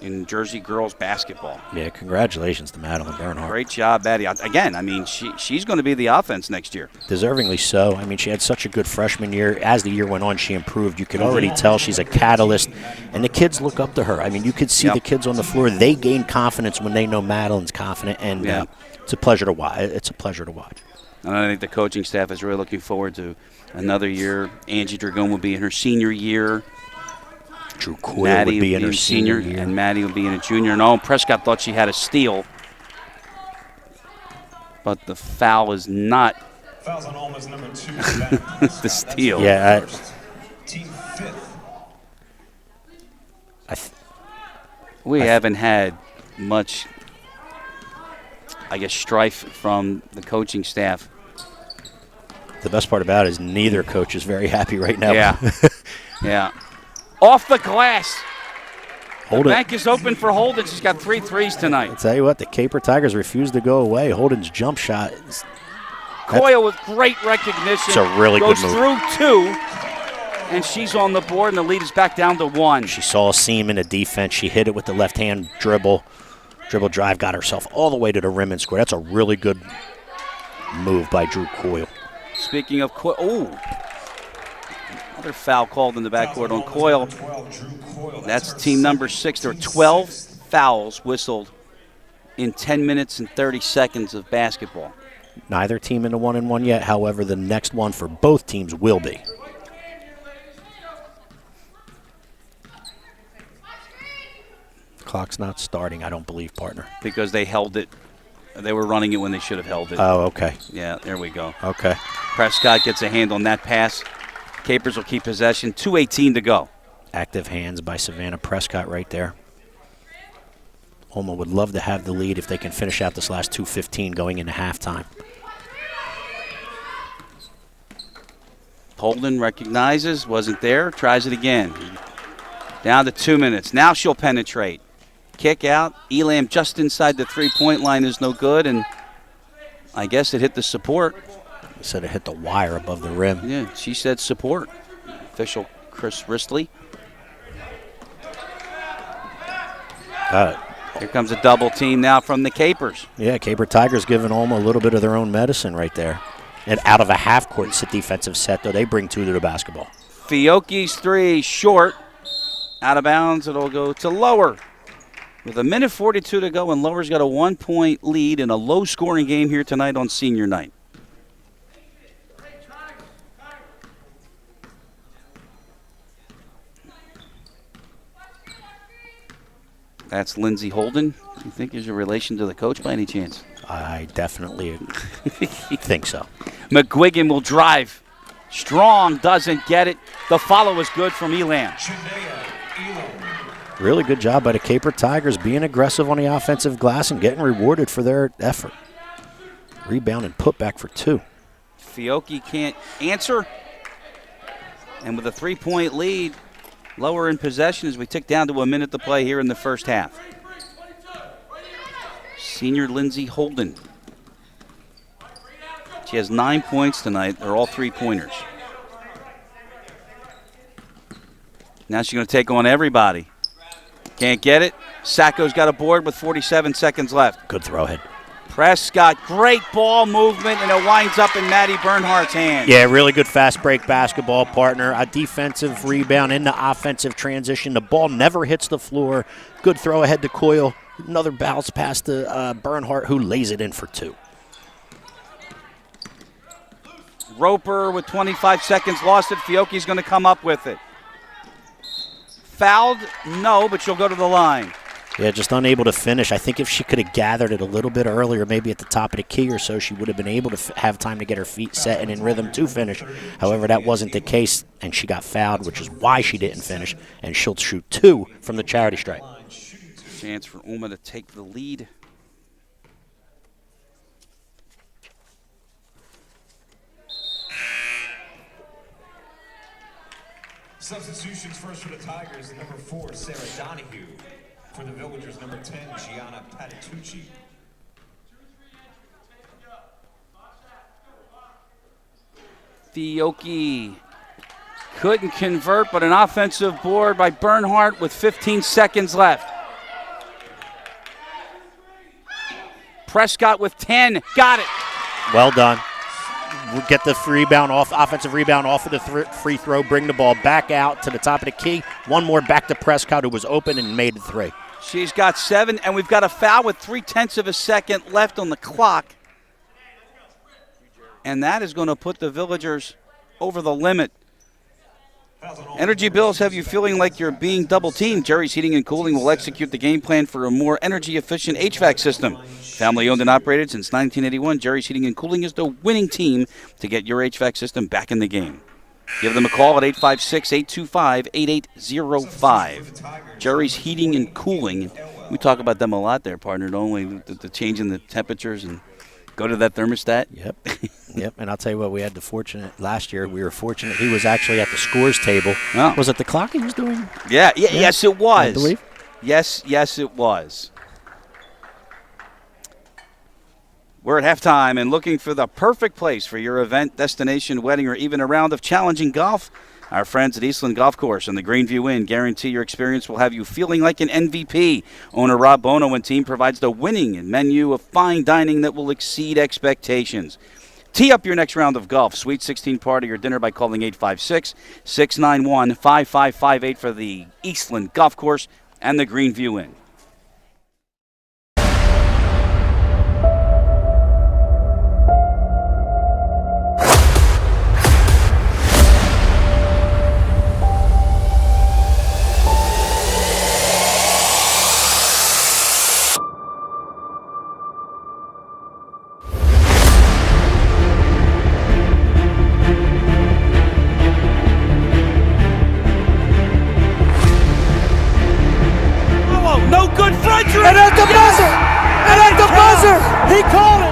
in Jersey girls basketball. Yeah, congratulations to Madeline Bernhardt. Great job, Maddie. Again, I mean, she's going to be the offense next year. Deservingly so. I mean, she had such a good freshman year. As the year went on, she improved. You could already tell she's a catalyst, and the kids look up to her. I mean, you could see the kids on the floor. They gain confidence when they know Madeline's confident, and it's a pleasure to watch. It's a pleasure to watch. And I think the coaching staff is really looking forward to another year. Angie Dragon will be in her senior year. Drew Coyle would be in her senior year. And Maddie will be in a junior. And Owen Prescott thought she had a steal. But the foul is not Fouls on Olma's number 2. the steal. Yeah. Team 5th. We haven't had much, I guess, strife from the coaching staff. The best part about it is neither coach is very happy right now. Yeah. Yeah. Off the glass. Holden. The bank is open for Holden. She's got 3 threes tonight. I'll tell you what, the Caper Tigers refuse to go away. Holden's jump shot. Coyle with great recognition. It's a really good move. Goes through 2, and she's on the board, and the lead is back down to 1. She saw a seam in the defense. She hit it with the left-hand dribble drive, got herself all the way to the rim and scored. That's a really good move by Drew Coyle. Speaking of Coyle, another foul called in the backcourt on Coyle. That's team number 6. There are 12 fouls whistled in 10 minutes and 30 seconds of basketball. Neither team in the 1-and-1 yet. However, the next one for both teams will be. Clock's not starting, I don't believe, partner. Because they held it. They were running it when they should have held it. Oh, okay. Yeah, there we go. Okay. Prescott gets a hand on that pass. Capers will keep possession. 2:18 to go. Active hands by Savannah Prescott right there. Olma would love to have the lead if they can finish out this last 2:15 going into halftime. Holden recognizes, wasn't there, tries it again. Down to 2 minutes. Now she'll penetrate. Kick out. Elam just inside the three-point line is no good, and I guess it hit the support. They said it hit the wire above the rim. Yeah, she said support. Official Chris Ristley. Got it. Here comes a double team now from the Capers. Yeah, Caper Tigers giving Olma a little bit of their own medicine right there. And out of a half-court defensive set, though, they bring 2 to the basketball. Fiocchi's 3 short. Out of bounds, it'll go to Lower. With 1:42 to go, and Lower's got a 1-point lead in a low-scoring game here tonight on senior night. That's Lindsay Holden. You think is a relation to the coach by any chance? I definitely think so. McGuigan will drive. Strong doesn't get it. The follow is good from Elam. Really good job by the Caper Tigers being aggressive on the offensive glass and getting rewarded for their effort. Rebound and put back for 2. Fiocchi can't answer. And with a 3-point lead, Lower in possession as we tick down to a minute to play here in the first half. Senior Lindsay Holden. She has 9 points tonight. They're all 3-pointers. Now she's going to take on everybody. Can't get it. Sacco's got a board with 47 seconds left. Good throw ahead. Prescott, great ball movement, and it winds up in Maddie Bernhardt's hand. Yeah, really good fast break basketball, partner. A defensive rebound in the offensive transition. The ball never hits the floor. Good throw ahead to Coyle. Another bounce pass to Bernhardt, who lays it in for 2. Roper with 25 seconds lost it. Fiocchi's going to come up with it. Fouled? No, but she'll go to the line. Yeah, just unable to finish. I think if she could have gathered it a little bit earlier, maybe at the top of the key or so, she would have been able to have time to get her feet set and in rhythm to finish. However, that wasn't the case, and she got fouled, which is why she didn't finish, and she'll shoot 2 from the charity stripe. Chance for Olma to take the lead. Substitutions first for the Tigers, number 4, Sarah Donahue. For the Villagers, number 10, Gianna Patitucci. Fiocchi couldn't convert, but an offensive board by Bernhardt with 15 seconds left. Prescott with 10, got it. Well done. We'll get the rebound off, offensive rebound off of the free throw, bring the ball back out to the top of the key. One more back to Prescott, who was open and made the 3. She's got 7, and we've got a foul with 0.3 of a second left on the clock. And that is going to put the Villagers over the limit. Energy bills have you feeling like you're being double-teamed. Jerry's Heating and Cooling will execute the game plan for a more energy-efficient HVAC system. Family-owned and operated since 1981, Jerry's Heating and Cooling is the winning team to get your HVAC system back in the game. Give them a call at 856-825-8805. Jerry's Heating and Cooling. We talk about them a lot there, partner, don't we? The change in the temperatures and go to that thermostat. Yep. Yep. And I'll tell you what, we had the fortunate last year. We were fortunate. He was actually at the scores table. Oh. Was it the clock he was doing? Yeah. Yes, it was. I believe. Yes, it was. We're at halftime and looking for the perfect place for your event, destination, wedding, or even a round of challenging golf. Our friends at Eastland Golf Course and the Greenview Inn guarantee your experience will have you feeling like an MVP. Owner Rob Bono and team provides the winning menu of fine dining that will exceed expectations. Tee up your next round of golf, Sweet 16 party, or dinner by calling 856-691-5558 for the Eastland Golf Course and the Greenview Inn. And at the buzzer! And at the buzzer! He called it!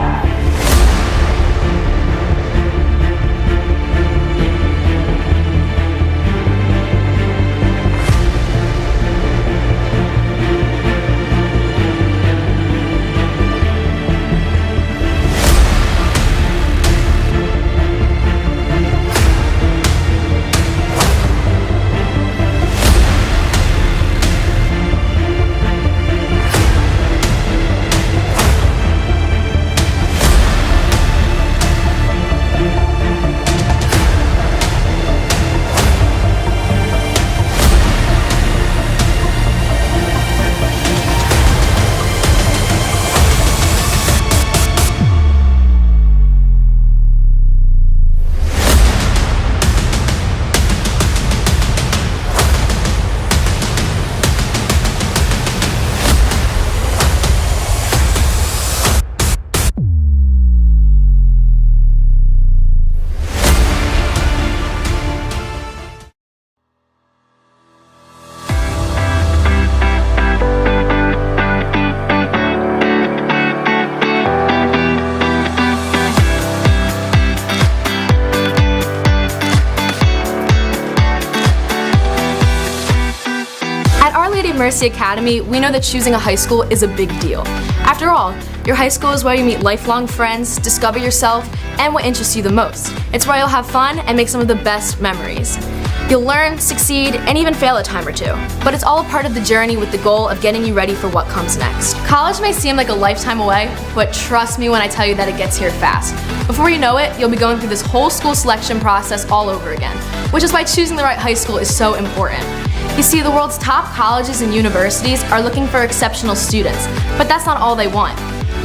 Mercy Academy, we know that choosing a high school is a big deal. After all, your high school is where you meet lifelong friends, discover yourself, and what interests you the most. It's where you'll have fun and make some of the best memories. You'll learn, succeed, and even fail a time or two. But it's all a part of the journey with the goal of getting you ready for what comes next. College may seem like a lifetime away, but trust me when I tell you that it gets here fast. Before you know it, you'll be going through this whole school selection process all over again, which is why choosing the right high school is so important. You see, the world's top colleges and universities are looking for exceptional students, but that's not all they want.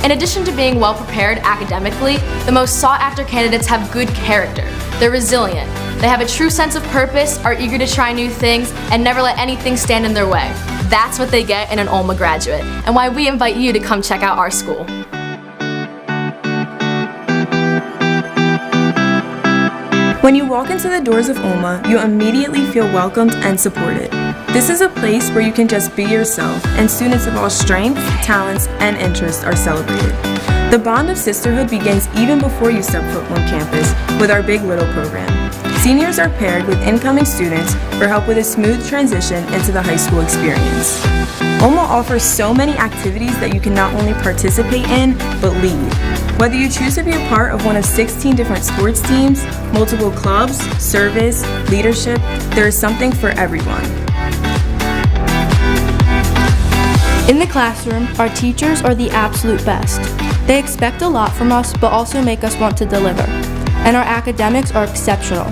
In addition to being well prepared academically, the most sought after candidates have good character. They're resilient. They have a true sense of purpose, are eager to try new things, and never let anything stand in their way. That's what they get in an Olma graduate, and why we invite you to come check out our school. When you walk into the doors of Olma, you immediately feel welcomed and supported. This is a place where you can just be yourself, and students of all strengths, talents, and interests are celebrated. The bond of sisterhood begins even before you step foot on campus with our Big Little program. Seniors are paired with incoming students for help with a smooth transition into the high school experience. Olma offers so many activities that you can not only participate in, but lead. Whether you choose to be a part of one of 16 different sports teams, multiple clubs, service, leadership, there is something for everyone. In the classroom, our teachers are the absolute best. They expect a lot from us, but also make us want to deliver. And our academics are exceptional.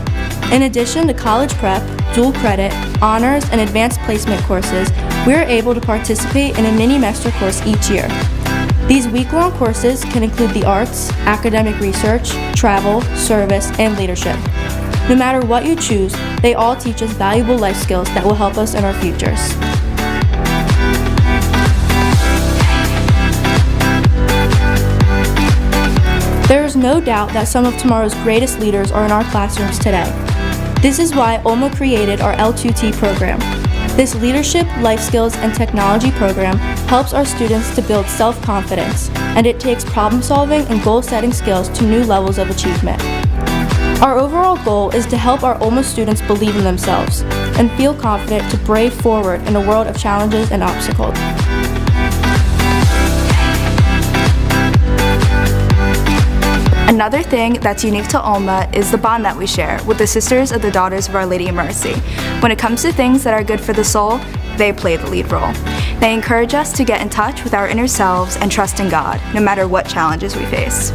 In addition to college prep, dual credit, honors, and advanced placement courses, we are able to participate in a mini-master course each year. These week-long courses can include the arts, academic research, travel, service, and leadership. No matter what you choose, they all teach us valuable life skills that will help us in our futures. There is no doubt that some of tomorrow's greatest leaders are in our classrooms today. This is why Olma created our L2T program. This leadership, life skills, and technology program helps our students to build self-confidence, and it takes problem-solving and goal-setting skills to new levels of achievement. Our overall goal is to help our Olma students believe in themselves and feel confident to brave forward in a world of challenges and obstacles. Another thing that's unique to Olma is the bond that we share with the Sisters of the Daughters of Our Lady of Mercy. When it comes to things that are good for the soul, they play the lead role. They encourage us to get in touch with our inner selves and trust in God, no matter what challenges we face.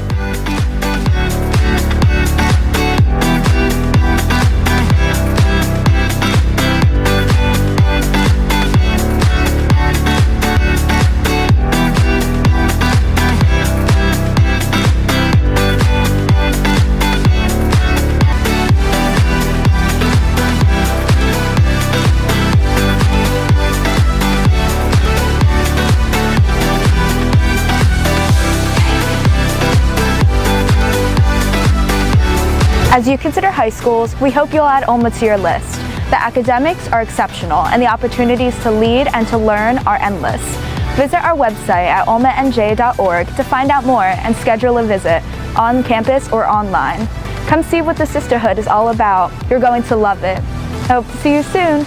As you consider high schools, we hope you'll add Olma to your list. The academics are exceptional, and the opportunities to lead and to learn are endless. Visit our website at olmanj.org to find out more and schedule a visit, on campus or online. Come see what the sisterhood is all about. You're going to love it. I hope to see you soon.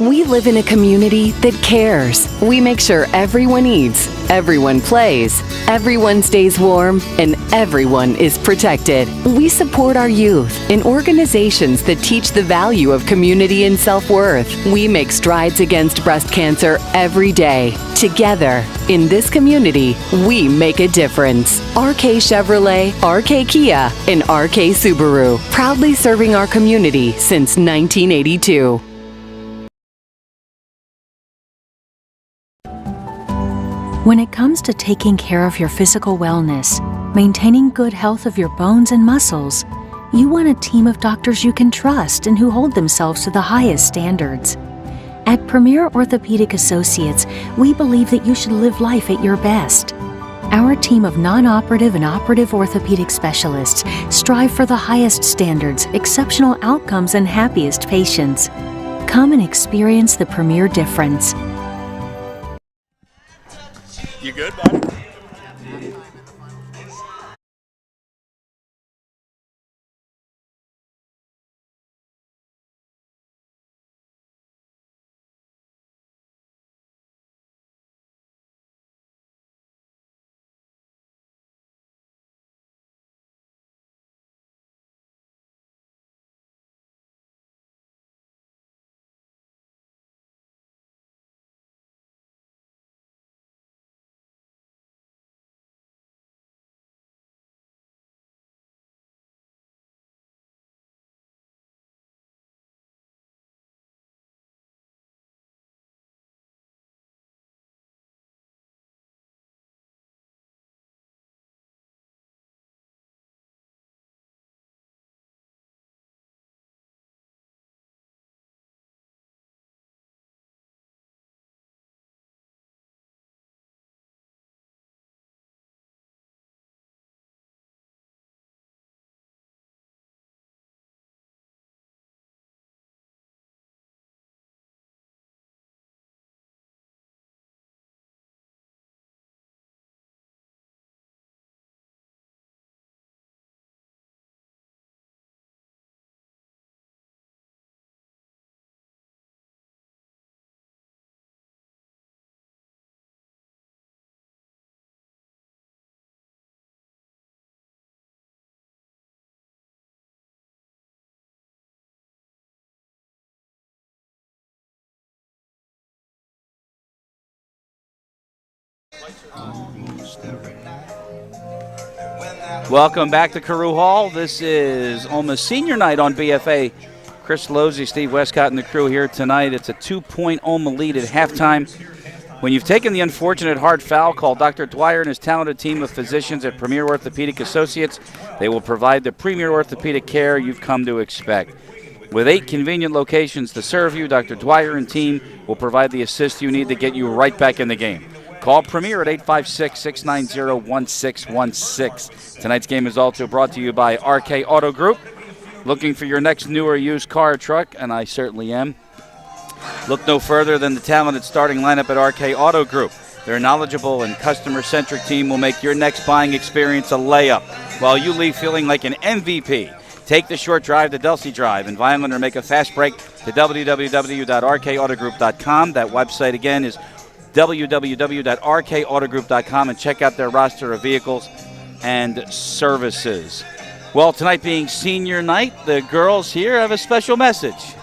We live in a community that cares. We make sure everyone eats, everyone plays, everyone stays warm, and everyone is protected. We support our youth in organizations that teach the value of community and self-worth. We make strides against breast cancer every day. Together, in this community, we make a difference. RK Chevrolet, RK Kia, and RK Subaru, proudly serving our community since 1982. When it comes to taking care of your physical wellness, maintaining good health of your bones and muscles, you want a team of doctors you can trust and who hold themselves to the highest standards. At Premier Orthopedic Associates, we believe that you should live life at your best. Our team of non-operative and operative orthopedic specialists strive for the highest standards, exceptional outcomes, and happiest patients. Come and experience the Premier difference. You good, bud? Welcome back to Carew Hall. This is Olma's senior night on BFA. Chris Losey, Steve Westcott, and the crew here tonight. It's a 2-point Olma lead at halftime. When you've taken the unfortunate hard foul call, Dr. Dwyer and his talented team of physicians at Premier Orthopedic Associates, they will provide the premier orthopedic care you've come to expect. With 8 convenient locations to serve you, Dr. Dwyer and team will provide the assist you need to get you right back in the game. Call Premier at 856-690-1616. Tonight's game is also brought to you by RK Auto Group. Looking for your next new or used car or truck, and I certainly am. Look no further than the talented starting lineup at RK Auto Group. Their knowledgeable and customer-centric team will make your next buying experience a layup, while you leave feeling like an MVP. Take the short drive to Delsey Drive in Vineland or make a fast break to www.rkautogroup.com. That website again is www.rkautogroup.com, and check out their roster of vehicles and services. Well, tonight being senior night, the girls here have a special message.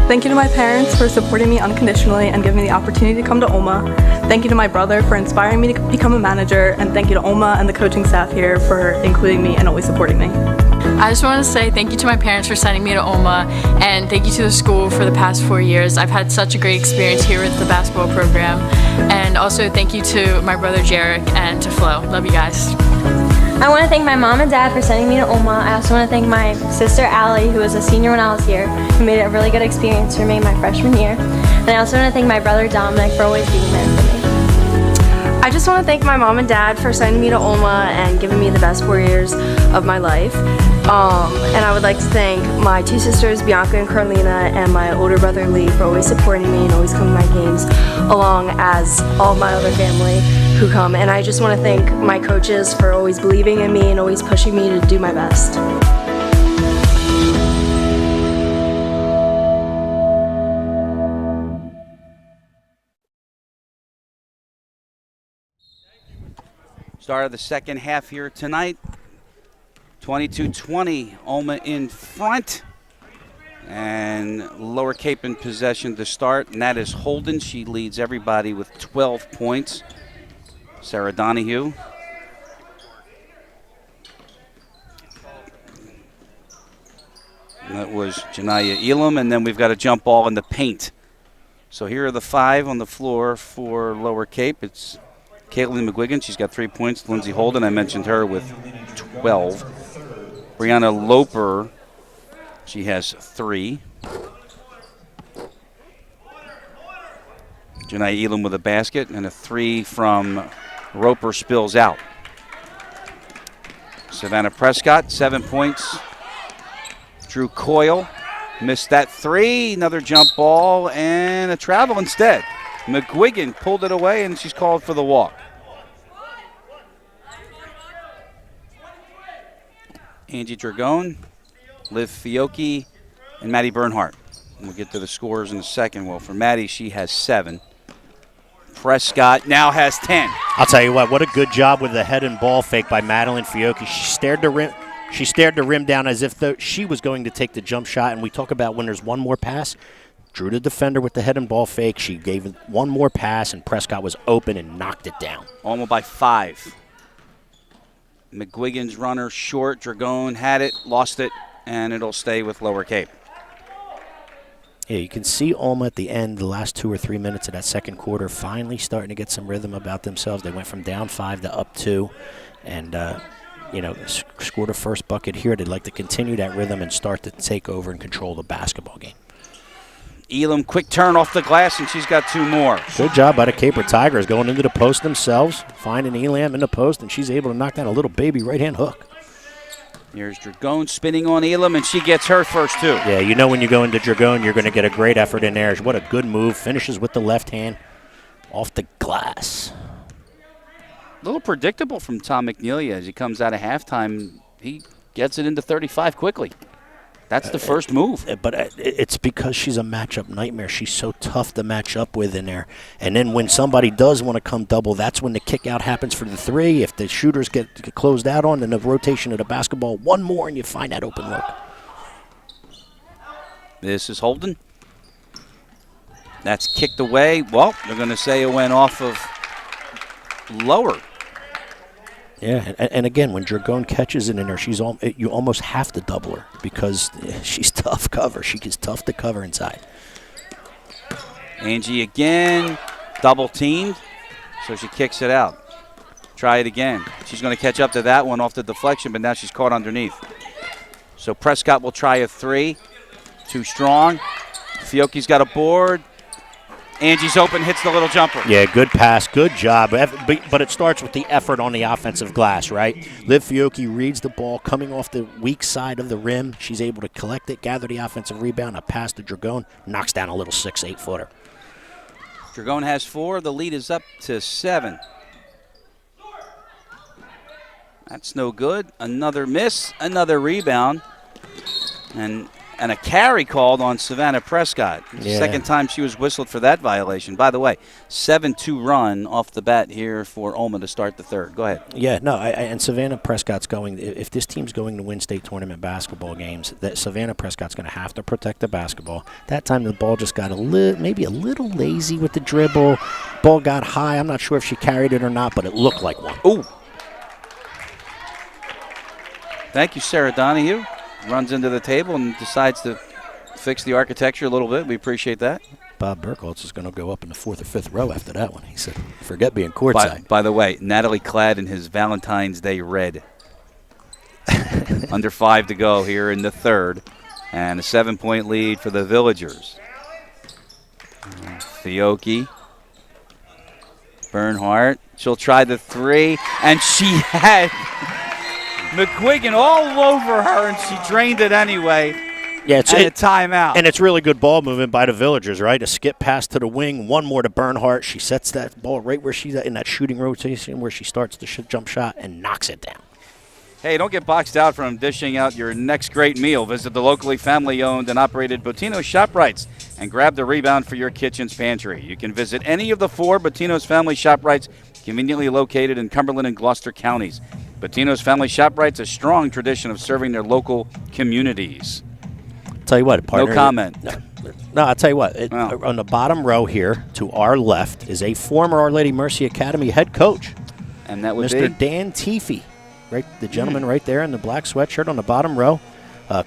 Thank you to my parents for supporting me unconditionally and giving me the opportunity to come to Olma. Thank you to my brother for inspiring me to become a manager, and thank you to Olma and the coaching staff here for including me and always supporting me. I just want to say thank you to my parents for sending me to Olma, and thank you to the school for the past 4 years. I've had such a great experience here with the basketball program, and also thank you to my brother Jarek and to Flo. Love you guys. I want to thank my mom and dad for sending me to Olma. I also want to thank my sister Allie, who was a senior when I was here, who made it a really good experience for me my freshman year. And I also want to thank my brother Dominic for always being there for me. I just want to thank my mom and dad for sending me to Olma and giving me the best 4 years of my life. And I would like to thank my 2 sisters, Bianca and Carlina, and my older brother Lee for always supporting me and always coming to my games, along as all of my other family who come. And I just want to thank my coaches for always believing in me and always pushing me to do my best. Start of the second half here tonight. 22-20, Olma in front. And Lower Cape in possession to start, and that is Holden. She leads everybody with 12 points. Sarah Donahue. And that was Janiyah Elam, and then we've got a jump ball in the paint. So here are the 5 on the floor for Lower Cape. It's Caitlin McGuigan, she's got 3 points. Lindsay Holden, I mentioned her, with 12. Brianna Loper, she has 3. Janiyah Elam with a basket, and a 3 from Roper spills out. Savannah Prescott, 7 points. Drew Coyle missed that 3. Another jump ball and a travel instead. McGuigan pulled it away, and she's called for the walk. Angie Dragone, Liv Fiocchi, and Maddie Bernhardt. We'll get to the scores in a second. Well, for Maddie, she has 7. Prescott now has 10. I'll tell you what a good job with the head and ball fake by Madeline Fiocchi. She stared the rim down as if she was going to take the jump shot, and we talk about when there's one more pass. Drew the defender with the head and ball fake. She gave it one more pass, and Prescott was open and knocked it down. Almost by 5. McGuigan's runner short. Dragone had it, lost it, and it'll stay with Lower Cape. Yeah, you can see Olma at the end, the last 2 or 3 minutes of that second quarter, finally starting to get some rhythm about themselves. They went from down 5 to up 2, and scored a first bucket here. They'd like to continue that rhythm and start to take over and control the basketball game. Elam, quick turn off the glass, and she's got 2 more. Good job by the Caper Tigers going into the post themselves, finding Elam in the post, and she's able to knock down a little baby right-hand hook. Here's Dragone spinning on Elam, and she gets her first 2. Yeah, when you go into Dragone, you're going to get a great effort in there. What a good move. Finishes with the left hand off the glass. A little predictable from Tom McNeely as he comes out of halftime. He gets it into 35 quickly. That's the first move. But it's because she's a matchup nightmare. She's so tough to match up with in there. And then when somebody does want to come double, that's when the kick out happens for the three. If the shooters get closed out on, then the rotation of the basketball, one more, and you find that open look. This is Holden. That's kicked away. Well, they're going to say it went off of lower. Yeah, and again, when Dragone catches it in there, you almost have to double her because she's tough cover. She gets tough to cover inside. Angie again, double teamed, so she kicks it out. Try it again. She's going to catch up to that one off the deflection, but now she's caught underneath. So Prescott will try a three. Too strong. Fiocchi's got a board. Angie's open, hits the little jumper. Yeah, good pass, good job. But it starts with the effort on the offensive glass, right? Liv Fiocchi reads the ball coming off the weak side of the rim. She's able to collect it, gather the offensive rebound, a pass to Dragone, knocks down a little 6-8 footer. Dragone has 4. The lead is up to 7. That's no good. Another miss, another rebound. And a carry called on Savannah Prescott. Yeah. Second time she was whistled for that violation. By the way, 7-2 run off the bat here for Olma to start the third. Go ahead. Yeah, no, and Savannah Prescott's going, if this team's going to win state tournament basketball games, that Savannah Prescott's going to have to protect the basketball. That time the ball just got maybe a little lazy with the dribble. Ball got high. I'm not sure if she carried it or not, but it looked like one. Ooh. Thank you, Sarah Donahue. Runs into the table and decides to fix the architecture a little bit. We appreciate that. Bob Burkholz is going to go up in the 4th or 5th row after that one. He said, forget being courtside. By the way, Natalie clad in his Valentine's Day red. Under 5 to go here in the third. And a 7-point lead for the Villagers. Fiocchi. Bernhardt. She'll try the three. And she had McQuiggan all over her, and she drained it anyway. Yeah, it's a timeout. And it's really good ball movement by the Villagers, right? A skip pass to the wing, one more to Bernhardt. She sets that ball right where she's at in that shooting rotation where she starts the jump shot and knocks it down. Hey, don't get boxed out from dishing out your next great meal. Visit the locally family-owned and operated Bottino's ShopRites and grab the rebound for your kitchen's pantry. You can visit any of the 4 Bottino's family ShopRites conveniently located in Cumberland and Gloucester counties. Bottino's Family ShopRite's a strong tradition of serving their local communities. Tell you what, partner. No comment. No, I'll tell you what. On the bottom row here, to our left, is a former Our Lady Mercy Academy head coach. And that would Mr. be? Dan Teefy, right? The gentleman right there in the black sweatshirt on the bottom row.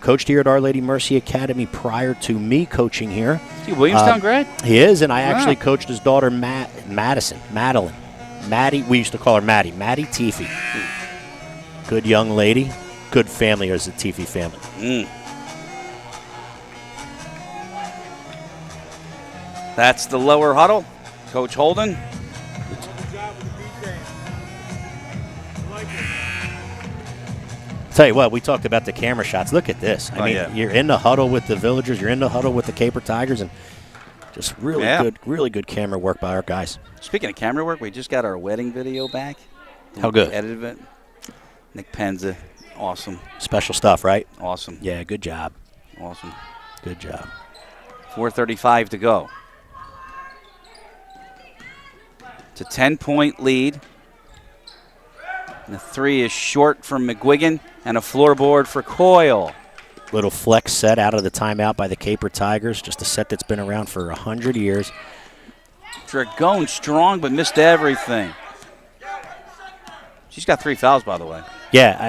Coached here at Our Lady Mercy Academy prior to me coaching here. Is he Williamstown grad? He is, and I actually coached his daughter, Madeline. Maddie, we used to call her Maddie Teefy. Good young lady, good family as the Teefy family. That's the lower huddle. Coach Holden. Tell you what, we talked about the camera shots. Look at this. I mean, yeah. You're in the huddle with the Villagers. You're in the huddle with the Caper Tigers, and just really good camera work by our guys. Speaking of camera work, we just got our wedding video back. How good? Edited it. Nick Penza, awesome. Special stuff, right? Awesome. Yeah, good job. Awesome. Good job. 4:35 to go. It's a 10-point lead. And the three is short from McGuigan and a floorboard for Coyle. Little flex set out of the timeout by the Caper Tigers, just a set that's been around for 100 years. Dragone strong but missed everything. She's got 3 fouls, by the way. Yeah,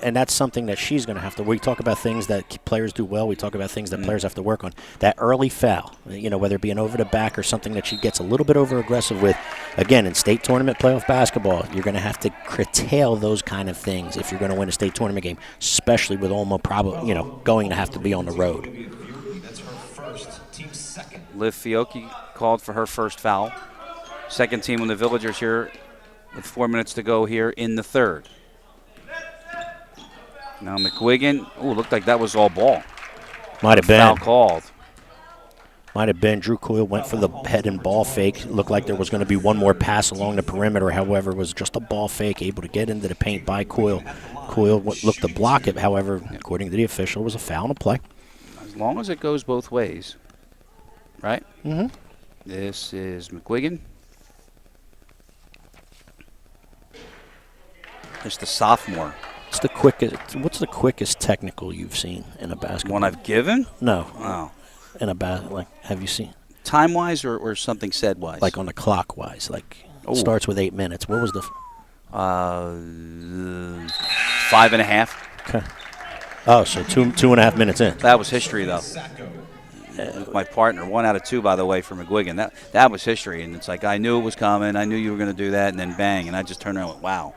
and that's something that she's going to have to. We talk about things that players do well. We talk about things that players have to work on. That early foul, whether it be an over the back or something that she gets a little bit over aggressive with. Again, in state tournament playoff basketball, you're going to have to curtail those kind of things if you're going to win a state tournament game, especially with Olma probably, going to have to be on the road. Liv Fiocchi called for her first foul. Second team on the Villagers here with 4 minutes to go here in the third. Now McGuigan, looked like that was all ball. Might have been. Foul called. Might have been. Drew Coyle went for the head and ball fake. Looked like there was going to be one more pass along the perimeter. However, it was just a ball fake, able to get into the paint by Coyle. Coyle looked to block it. However, according to the official, it was a foul in play. As long as it goes both ways, right? Mm-hmm. This is McGuigan. It's the sophomore. It's the quickest. What's the quickest technical you've seen in a basketball? One I've given? No. Oh. In a have you seen? Time-wise or something said-wise? Like on the clock-wise. It starts with 8 minutes. What was the? 5.5. Okay. Oh, so 2.5 minutes in. That was history, though. My partner, 1 out of 2, by the way, for McGuigan. That was history, and it's like I knew it was coming. I knew you were going to do that, and then bang, and I just turned around and went, wow.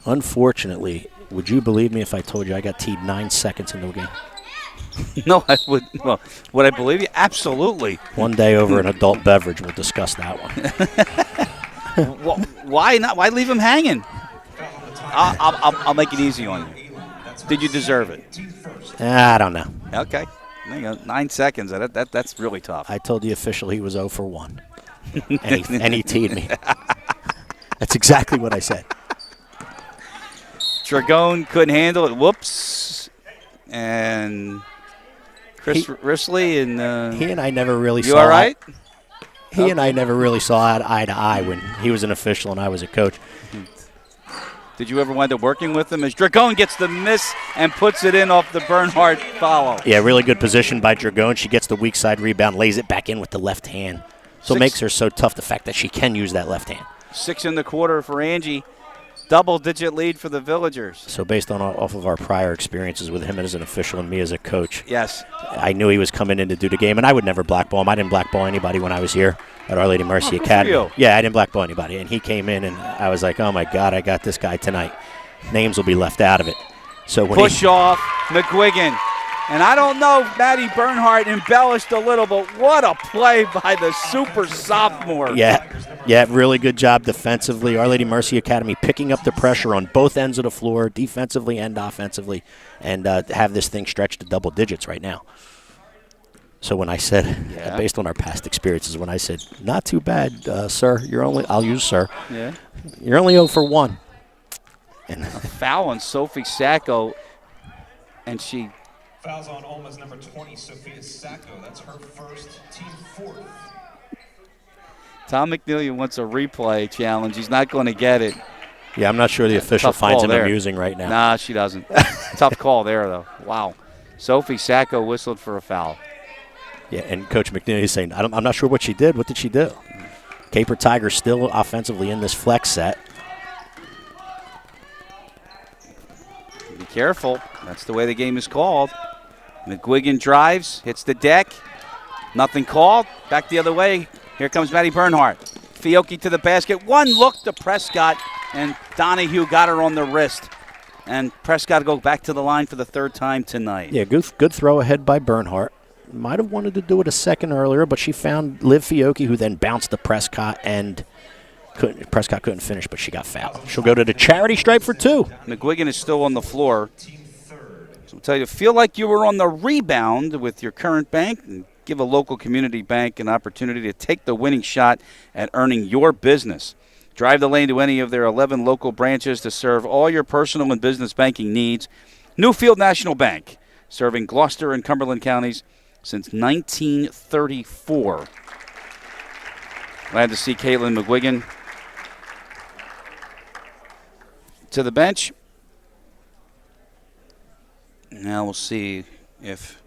Unfortunately, would you believe me if I told you I got teed 9 seconds into a game? No, I would. Well, would I believe you? Absolutely. One day over an adult beverage, we'll discuss that one. Well, why not? Why leave him hanging? I'll make it easy on you. Did you deserve it? I don't know. Okay. There you go. 9 seconds. That's really tough. I told the official he was 0 for 1. and he teed me. That's exactly what I said. Dragone couldn't handle it. Whoops. And Chris Risley and he and I never really you saw. All right? He and I never really saw eye to eye when he was an official and I was a coach. Did you ever wind up working with him? As Dragone gets the miss and puts it in off the Bernhardt follow. Yeah, really good position by Dragone. She gets the weak side rebound, lays it back in with the left hand. So it makes her so tough, the fact that she can use that left hand. 6 in the quarter for Angie. Double-digit lead for the Villagers. So based on off of our prior experiences with him as an official and me as a coach, yes, I knew he was coming in to do the game, and I would never blackball him. I didn't blackball anybody when I was here at Our Lady Mercy Academy. For you. Yeah, I didn't blackball anybody, and he came in, and I was like, oh, my God, I got this guy tonight. Names will be left out of it. So when push off McGuigan. And I don't know if Maddie Bernhardt embellished a little, but what a play by the super sophomore. Yeah, really good job defensively. Our Lady Mercy Academy picking up the pressure on both ends of the floor, defensively and offensively, and have this thing stretched to double digits right now. So when I said, based on our past experiences, when I said, not too bad, sir, I'll use sir. Yeah. You're only 0 for 1. And a foul on Sophie Sacco, and she... Fouls on Olma's number 20, Sophia Sacco. That's her first, team 4th. Tom McNeely wants a replay challenge. He's not going to get it. Yeah, I'm not sure the official finds him amusing right now. Nah, she doesn't. Tough call there, though. Wow. Sophie Sacco whistled for a foul. Yeah, and Coach McNeely is saying, I'm not sure what she did. What did she do? Caper Tigers still offensively in this flex set. Be careful. That's the way the game is called. McGuigan drives, hits the deck. Nothing called. Back the other way. Here comes Maddie Bernhardt. Fiocchi to the basket. One look to Prescott, and Donahue got her on the wrist. And Prescott go back to the line for the 3rd time tonight. Yeah, good throw ahead by Bernhardt. Might have wanted to do it a second earlier, but she found Liv Fiocchi, who then bounced to Prescott, and Prescott couldn't finish, but she got fouled. She'll go to the charity stripe for 2. McGuigan is still on the floor. So I'll tell you, feel like you were on the rebound with your current bank, and give a local community bank an opportunity to take the winning shot at earning your business. Drive the lane to any of their 11 local branches to serve all your personal and business banking needs. Newfield National Bank, serving Gloucester and Cumberland counties since 1934. Glad to see Caitlin McGuigan to the bench. Now we'll see if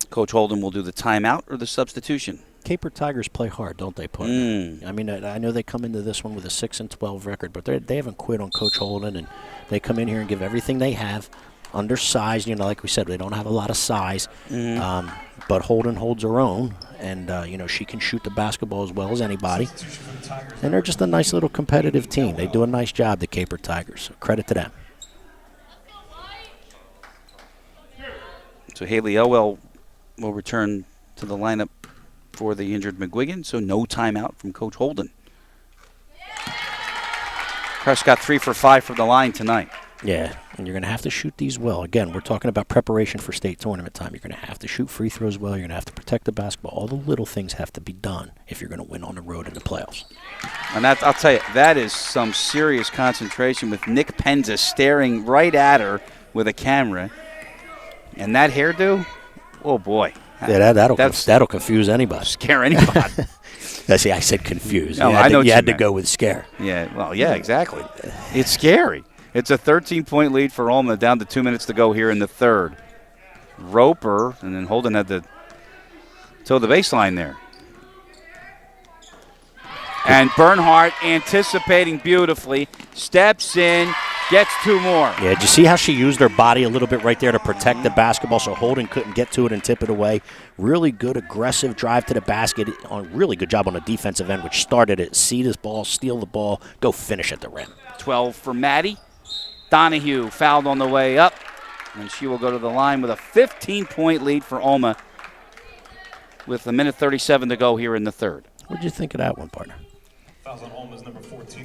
Coach Holden will do the timeout or the substitution. Caper Tigers play hard, don't they, partner? I mean, I know they come into this one with a 6-12 record, but they haven't quit on Coach Holden, and they come in here and give everything they have. Undersized, like we said, they don't have a lot of size, but Holden holds her own, and she can shoot the basketball as well as anybody. And they're just a nice little competitive team. They do a nice job, the Caper Tigers. So credit to them. So Haley Elwell will return to the lineup for the injured McGuigan, so no timeout from Coach Holden. Prescott 3 for 5 from the line tonight. Yeah, And you're going to have to shoot these well. Again, we're talking about preparation for state tournament time. You're going to have to shoot free throws well. You're going to have to protect the basketball. All the little things have to be done if you're going to win on the road in the playoffs. And that, I'll tell you, that is some serious concentration with Nick Penza staring right at her with a camera. And that hairdo, oh boy. Yeah, that'll confuse anybody. Scare anybody. See, I said confuse. No, you had to go with scare. Yeah, well, yeah, exactly. It's scary. It's a 13-point lead for Olma, down to 2 minutes to go here in the third. Roper, and then Holden had to toe the baseline there. And Bernhardt, anticipating beautifully, steps in, gets 2 more. Yeah, did you see how she used her body a little bit right there to protect the basketball so Holden couldn't get to it and tip it away? Really good, aggressive drive to the basket. Really good job on the defensive end, which started it. See this ball, steal the ball, go finish at the rim. 12 for Maddie. Donahue fouled on the way up, and she will go to the line with a 15-point lead for Olma with 1:37 to go here in the third. What did you think of that one, partner?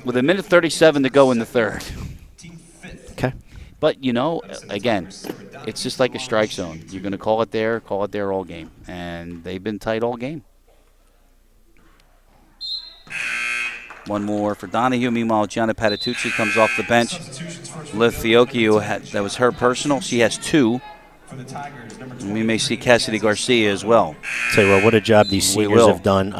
With 1:37 to go in the third. Okay. But, you know, again, it's just like a strike zone. You're going to call it there all game. And they've been tight all game. One more for Donahue. Meanwhile, Gianna Patitucci comes off the bench. Liv Fiocchio, that was her personal. She has 2. And we may see Cassidy Garcia as well. Tell you what a job these seniors have done.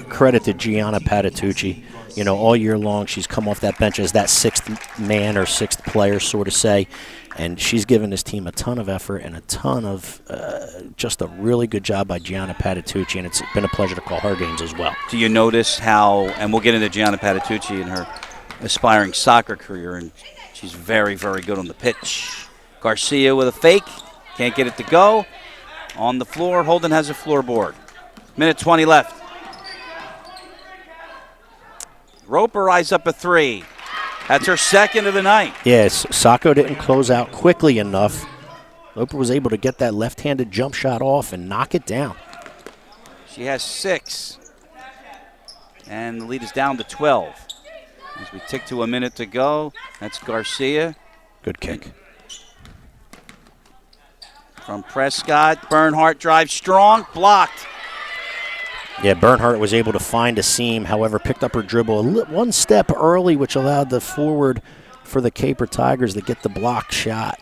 Credit to Gianna Patitucci. All year long she's come off that bench as that 6th man or 6th player, sort of say. And she's given this team a ton of effort and a ton of just a really good job by Gianna Patitucci, and it's been a pleasure to call her games as well. Do you notice how, and we'll get into Gianna Patitucci and her aspiring soccer career, and she's very, very good on the pitch. Garcia with a fake, can't get it to go. On the floor, Holden has a floorboard. 1:20 left. Roper eyes up a 3. That's her 2nd of the night. Yes, Sacco didn't close out quickly enough. Roper was able to get that left-handed jump shot off and knock it down. She has 6. And the lead is down to 12. As we tick to 1 minute to go, that's Garcia. Good kick. From Prescott, Bernhardt drives strong, blocked. Yeah, Bernhardt was able to find a seam, however, picked up her dribble one step early, which allowed the forward for the Caper Tigers to get the block shot.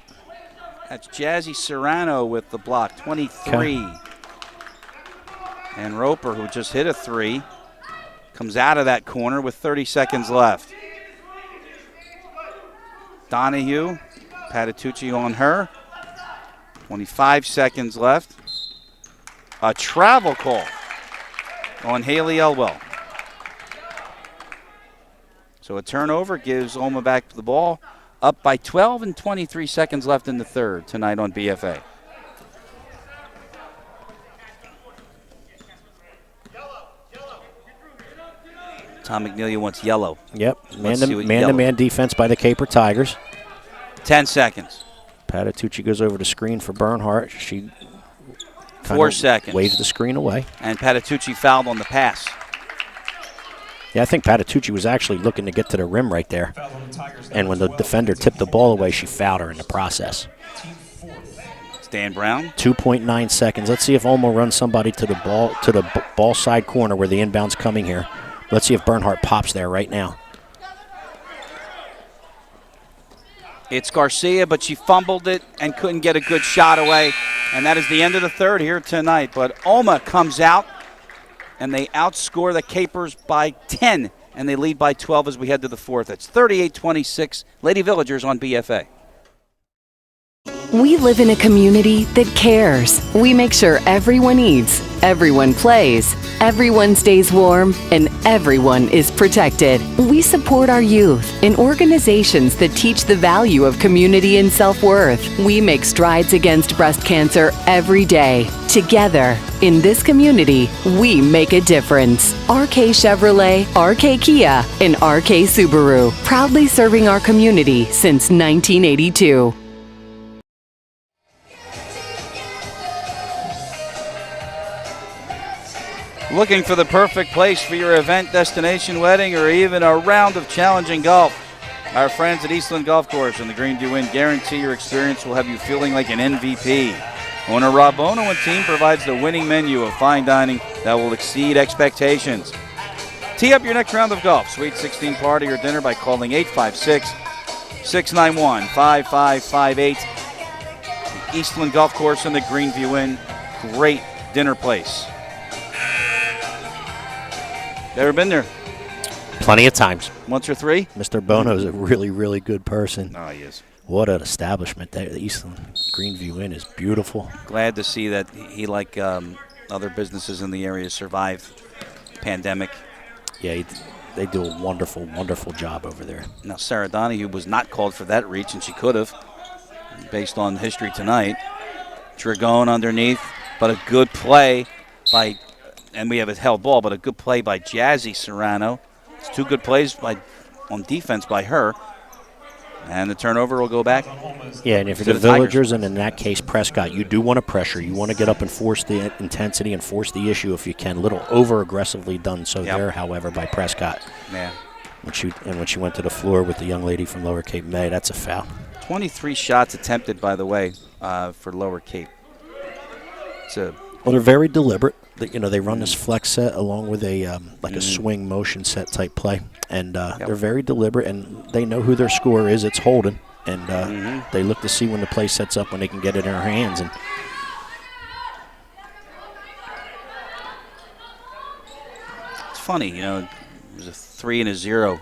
That's Jazzy Serrano with the block, 23. Okay. And Roper, who just hit a 3, comes out of that corner with 30 seconds left. Donahue, Patitucci on her. 25 seconds left. A travel call on Haley Elwell. So a turnover gives Olma back the ball, up by 12 and 23 seconds left in the third tonight on BFA. Tom McNelia wants yellow. Yep, man-to-man defense by the Caper Tigers. 10 seconds. Patitucci goes over to screen for Bernhardt. She 4 seconds. Waves the screen away. And Patitucci fouled on the pass. Yeah, I think Patitucci was actually looking to get to the rim right there. And when the defender tipped the ball away, she fouled her in the process. Dan Brown. 2.9 seconds. Let's see if Olma runs somebody to the ball side corner where the inbound's coming here. Let's see if Bernhardt pops there right now. It's Garcia, but she fumbled it and couldn't get a good shot away. And that is the end of the third here tonight. But Olma comes out, and they outscore the Capers by 10, and they lead by 12 as we head to the fourth. It's 38-26, Lady Villagers on BFA. We live in a community that cares. We make sure everyone eats, everyone plays, everyone stays warm, and everyone is protected. We support our youth in organizations that teach the value of community and self-worth. We make strides against breast cancer every day. Together, in this community, we make a difference. RK Chevrolet, RK Kia, and RK Subaru, proudly serving our community since 1982. Looking for the perfect place for your event, destination, wedding, or even a round of challenging golf? Our friends at Eastland Golf Course and the Greenview Inn guarantee your experience will have you feeling like an MVP. Owner Rob Bono and team provides the winning menu of fine dining that will exceed expectations. Tee up your next round of golf, Sweet 16 party or dinner by calling 856-691-5558. Eastland Golf Course and the Greenview Inn, great dinner place. Ever been there? Plenty of times. Once or three? Mr. Bono's a really, really good person. Oh, he is. What an establishment. The Eastland Greenview Inn is beautiful. Glad to see that he, like other businesses in the area, survived the pandemic. Yeah, they do a wonderful, wonderful job over there. Now, Sarah Donahue was not called for that reach, and she could have, based on history tonight. Dragone underneath, but a good play by, and we have a held ball, but a good play by Jazzy Serrano. It's two good plays on defense by her. And the turnover will go back. Yeah, and if you're the Villagers, and in that case Prescott, you do want to pressure. You want to get up and force the intensity and force the issue if you can. A little over-aggressively done so there, however, by Prescott. Yeah. When she went to the floor with the young lady from Lower Cape May, that's a foul. 23 shots attempted, by the way, for Lower Cape. Well, they're very deliberate. They run this flex set along with a a swing motion set type play, and they're very deliberate, and they know who their scorer is. It's Holden, and they look to see when the play sets up when they can get it in her hands. And it's funny, there's a 3 and a 0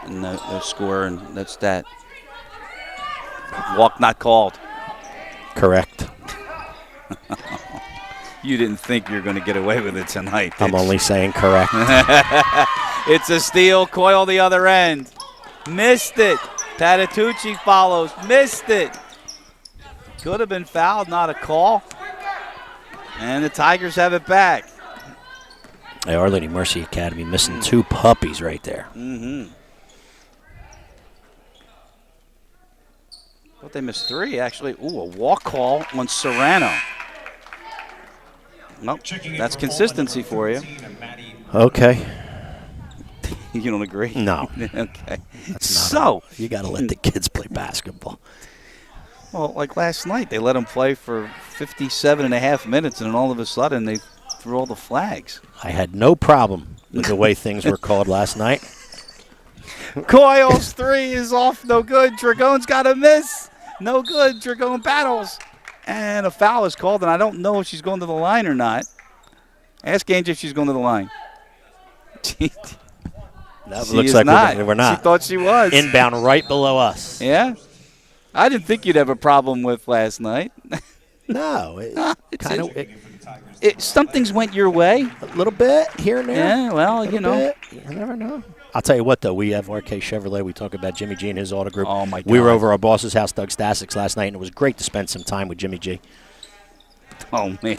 in the score, and that's that. Walk not called. Correct. You didn't think you were going to get away with it tonight, did I'm only saying correct. It's a steal. Coyle the other end. Missed it. Patitucci follows. Missed it. Could have been fouled, not a call. And the Tigers have it back. Hey, Our Lady Mercy Academy missing two puppies right there. Thought they missed 3, actually. Ooh, a walk call on Serrano. Nope, that's consistency for you. Okay. You don't agree? No. Okay. You got to let the kids play basketball. Well, like last night, they let them play for 57 and a half minutes, and then all of a sudden they threw all the flags. I had no problem with the way things were called last night. Coyle's 3 is off, no good. Dragone's got a miss. No good. Dragone battles. And a foul is called, and I don't know if she's going to the line or not. Ask Angie if she's going to the line. That looks like we're not. She thought she was. Inbound right below us. Yeah? I didn't think you'd have a problem with last night. No. Some things went your way. A little bit here and there. Yeah, well, You never know. I'll tell you what, though. We have RK Chevrolet. We talk about Jimmy G and his auto group. Oh, my God. We were over our boss's house, Doug Stassik's, last night, and it was great to spend some time with Jimmy G. Oh, man.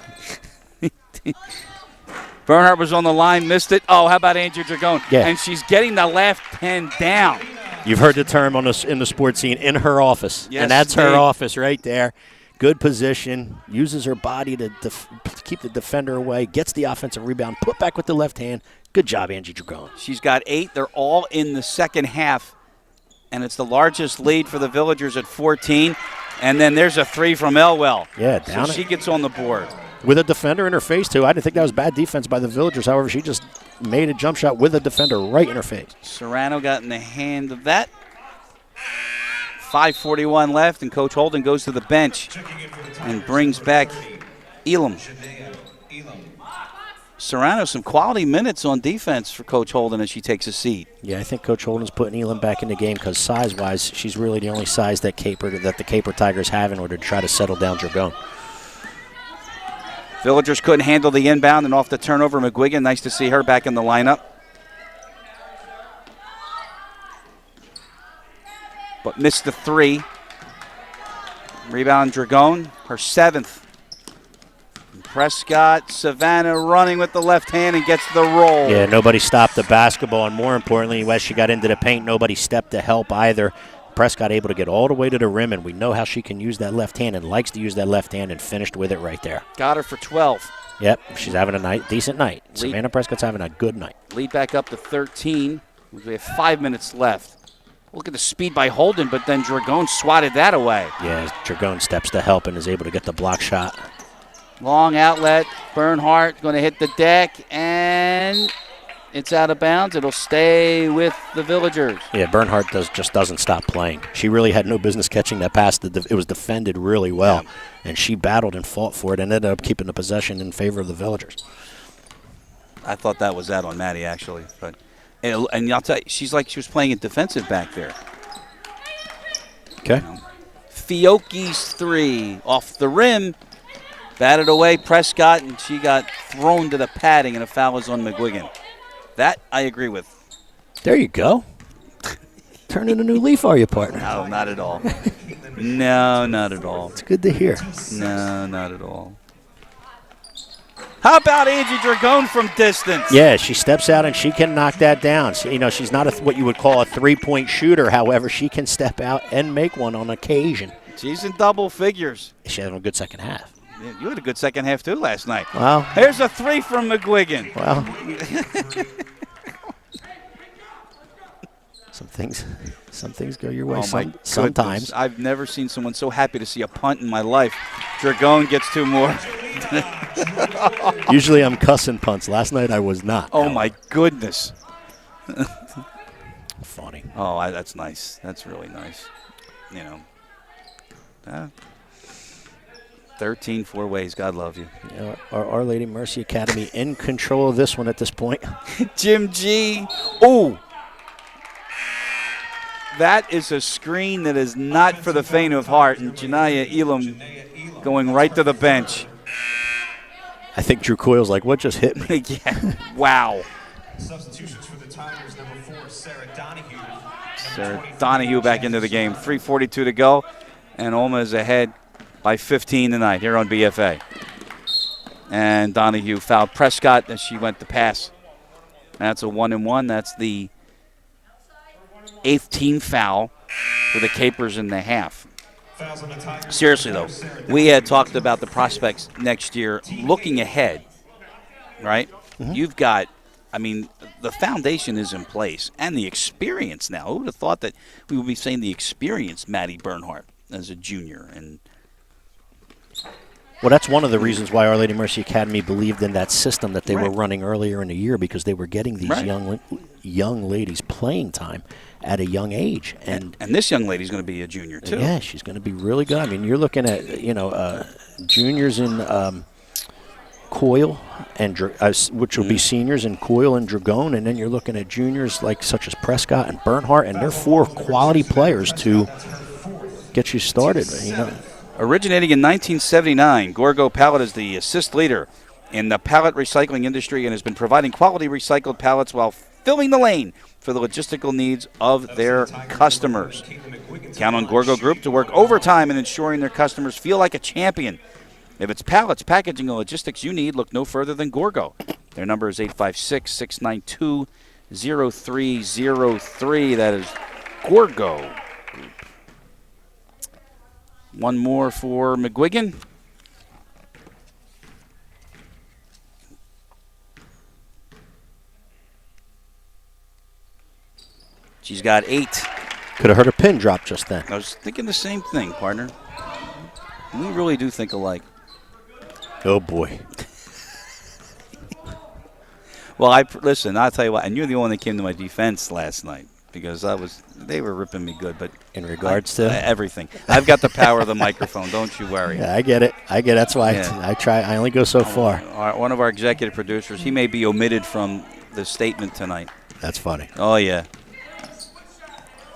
Bernhardt was on the line, missed it. Oh, how about Angie Dragone? Yeah. And she's getting the left hand down. You've heard the term in the sports scene, in her office. Yes, and that's her office right there. Good position, uses her body to keep the defender away, gets the offensive rebound, put back with the left hand. Good job, Angie Dragone. She's got 8. They're all in the second half, and it's the largest lead for the Villagers at 14. And then there's a 3 from Elwell. Yeah, so she gets on the board. With a defender in her face, too. I didn't think that was bad defense by the Villagers. However, she just made a jump shot with a defender right in her face. Serrano got in the hand of that. 5:41 left, and Coach Holden goes to the bench and brings back Elam. Serrano, some quality minutes on defense for Coach Holden as she takes a seat. Yeah, I think Coach Holden's putting Elam back in the game because size-wise, she's really the only size that the Caper Tigers have in order to try to settle down Dragone. Villagers couldn't handle the inbound, and off the turnover, McGuigan. Nice to see her back in the lineup. But missed the 3. Rebound Dragone, her 7th. Prescott, Savannah running with the left hand and gets the roll. Yeah, nobody stopped the basketball, and more importantly, as she got into the paint, nobody stepped to help either. Prescott able to get all the way to the rim, and we know how she can use that left hand and likes to use that left hand, and finished with it right there. Got her for 12. Yep, she's having a decent night. Savannah Prescott's having a good night. Lead back up to 13. We have 5 minutes left. Look at the speed by Holden, but then Dragone swatted that away. Yeah, Dragone steps to help and is able to get the block shot. Long outlet. Bernhardt going to hit the deck, and it's out of bounds. It'll stay with the Villagers. Yeah, Bernhardt just doesn't stop playing. She really had no business catching that pass. It was defended really well, and she battled and fought for it and ended up keeping the possession in favor of the Villagers. I thought that was out on Maddie, actually. But and I'll tell you, she's like she was playing it defensive back there. Okay. Fiocchi's 3 off the rim. Batted away Prescott, and she got thrown to the padding, and a foul is on McGuigan. That I agree with. There you go. Turning a new leaf, are you, partner? No, not at all. No, not at all. It's good to hear. No, not at all. How about Angie Dragone from distance? Yeah, she steps out and she can knock that down. She's not what you would call a three-point shooter. However, she can step out and make one on occasion. She's in double figures. She had a good second half. Yeah, you had a good second half, too, last night. Well, here's a 3 from McGuigan. Well, some things go your way sometimes. I've never seen someone so happy to see a punt in my life. Dragone gets 2 more. Usually I'm cussing punts. Last night I was not. Oh, my goodness. Funny. Oh, that's nice. That's really nice. 13 4 ways. God love you. Yeah, Our Lady Mercy Academy in control of this one at this point. Jim G. Ooh. That is a screen that is not for the faint of heart. And Janiyah Elam going right to the bench. I think Drew Coyle's like, what just hit me? Yeah. Wow. Substitutions for the Tigers, number 4, Sarah Donahue. Sarah Donahue back into the game. 3:42 to go. And Olma is ahead by 15 tonight here on BFA. And Donahue fouled Prescott as she went to pass. That's a 1-and-1. That's the 8th team foul for the Capers in the half. Seriously, though, we had talked about the prospects next year looking ahead, right? Mm-hmm. You've got, the foundation is in place and the experience now. Who would have thought that we would be saying the experienced Maddie Bernhardt as a junior? And well, that's one of the reasons why Our Lady Mercy Academy believed in that system that they were running earlier in the year, because they were getting these young ladies playing time at a young age. And this young lady's going to be a junior, too. Yeah, she's going to be really good. You're looking at, juniors in Coyle, and which will be seniors in Coyle and Dragone, and then you're looking at juniors such as Prescott and Bernhardt, and they're 4 quality players to get you started. Originating in 1979, Gorgo Pallet is the assist leader in the pallet recycling industry and has been providing quality recycled pallets while filling the lane for the logistical needs of their customers. Count on Gorgo Group to work overtime in ensuring their customers feel like a champion. If it's pallets, packaging, and logistics you need, look no further than Gorgo. Their number is 856-692-0303. That is Gorgo Group. One more for McGuigan. She's got 8. Could have heard a pin drop just then. I was thinking the same thing, partner. We really do think alike. Oh, boy. Well, listen, I'll tell you what, and you're the one that came to my defense last night because they were ripping me good. But in regards to? Everything. I've got the power of the microphone, don't you worry. Yeah, I get it. That's why I try. I only go so far. One of our executive producers, he may be omitted from the statement tonight. That's funny. Oh, yeah.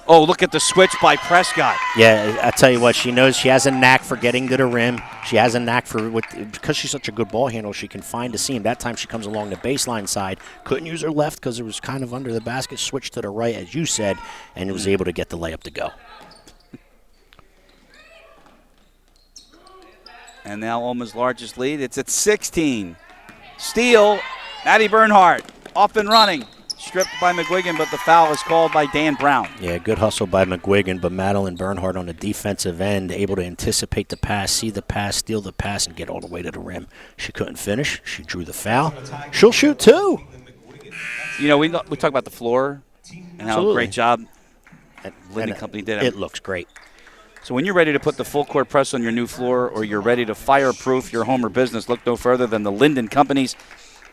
Oh, look at the switch by Prescott. Yeah, I tell you what, she knows she has a knack for getting to the rim. She has a knack because she's such a good ball handler, she can find a seam. That time she comes along the baseline side. Couldn't use her left because it was kind of under the basket. Switched to the right, as you said, and was able to get the layup to go. And now Olma's largest lead. It's at 16. Steal, Maddie Bernhardt off and running. Stripped by McGuigan, but the foul is called by Dan Brown. Yeah, good hustle by McGuigan, but Madeline Bernhardt on the defensive end, able to anticipate the pass, see the pass, steal the pass, and get all the way to the rim. She couldn't finish. She drew the foul. She'll shoot, too. We talk about the floor and how great job Linden Company did It looks great. So when you're ready to put the full court press on your new floor, or you're ready to fireproof your home or business, look no further than the Linden Companies.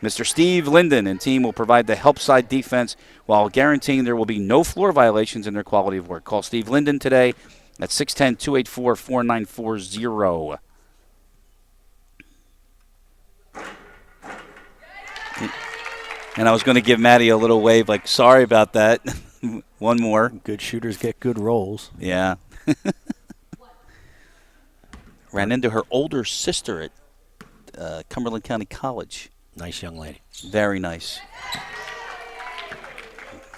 Mr. Steve Linden and team will provide the help side defense while guaranteeing there will be no floor violations in their quality of work. Call Steve Linden today at 610-284-4940. And I was going to give Maddie a little wave, like, sorry about that. One more. Good shooters get good rolls. Yeah. Ran into her older sister at Cumberland County College. Nice young lady. Very nice.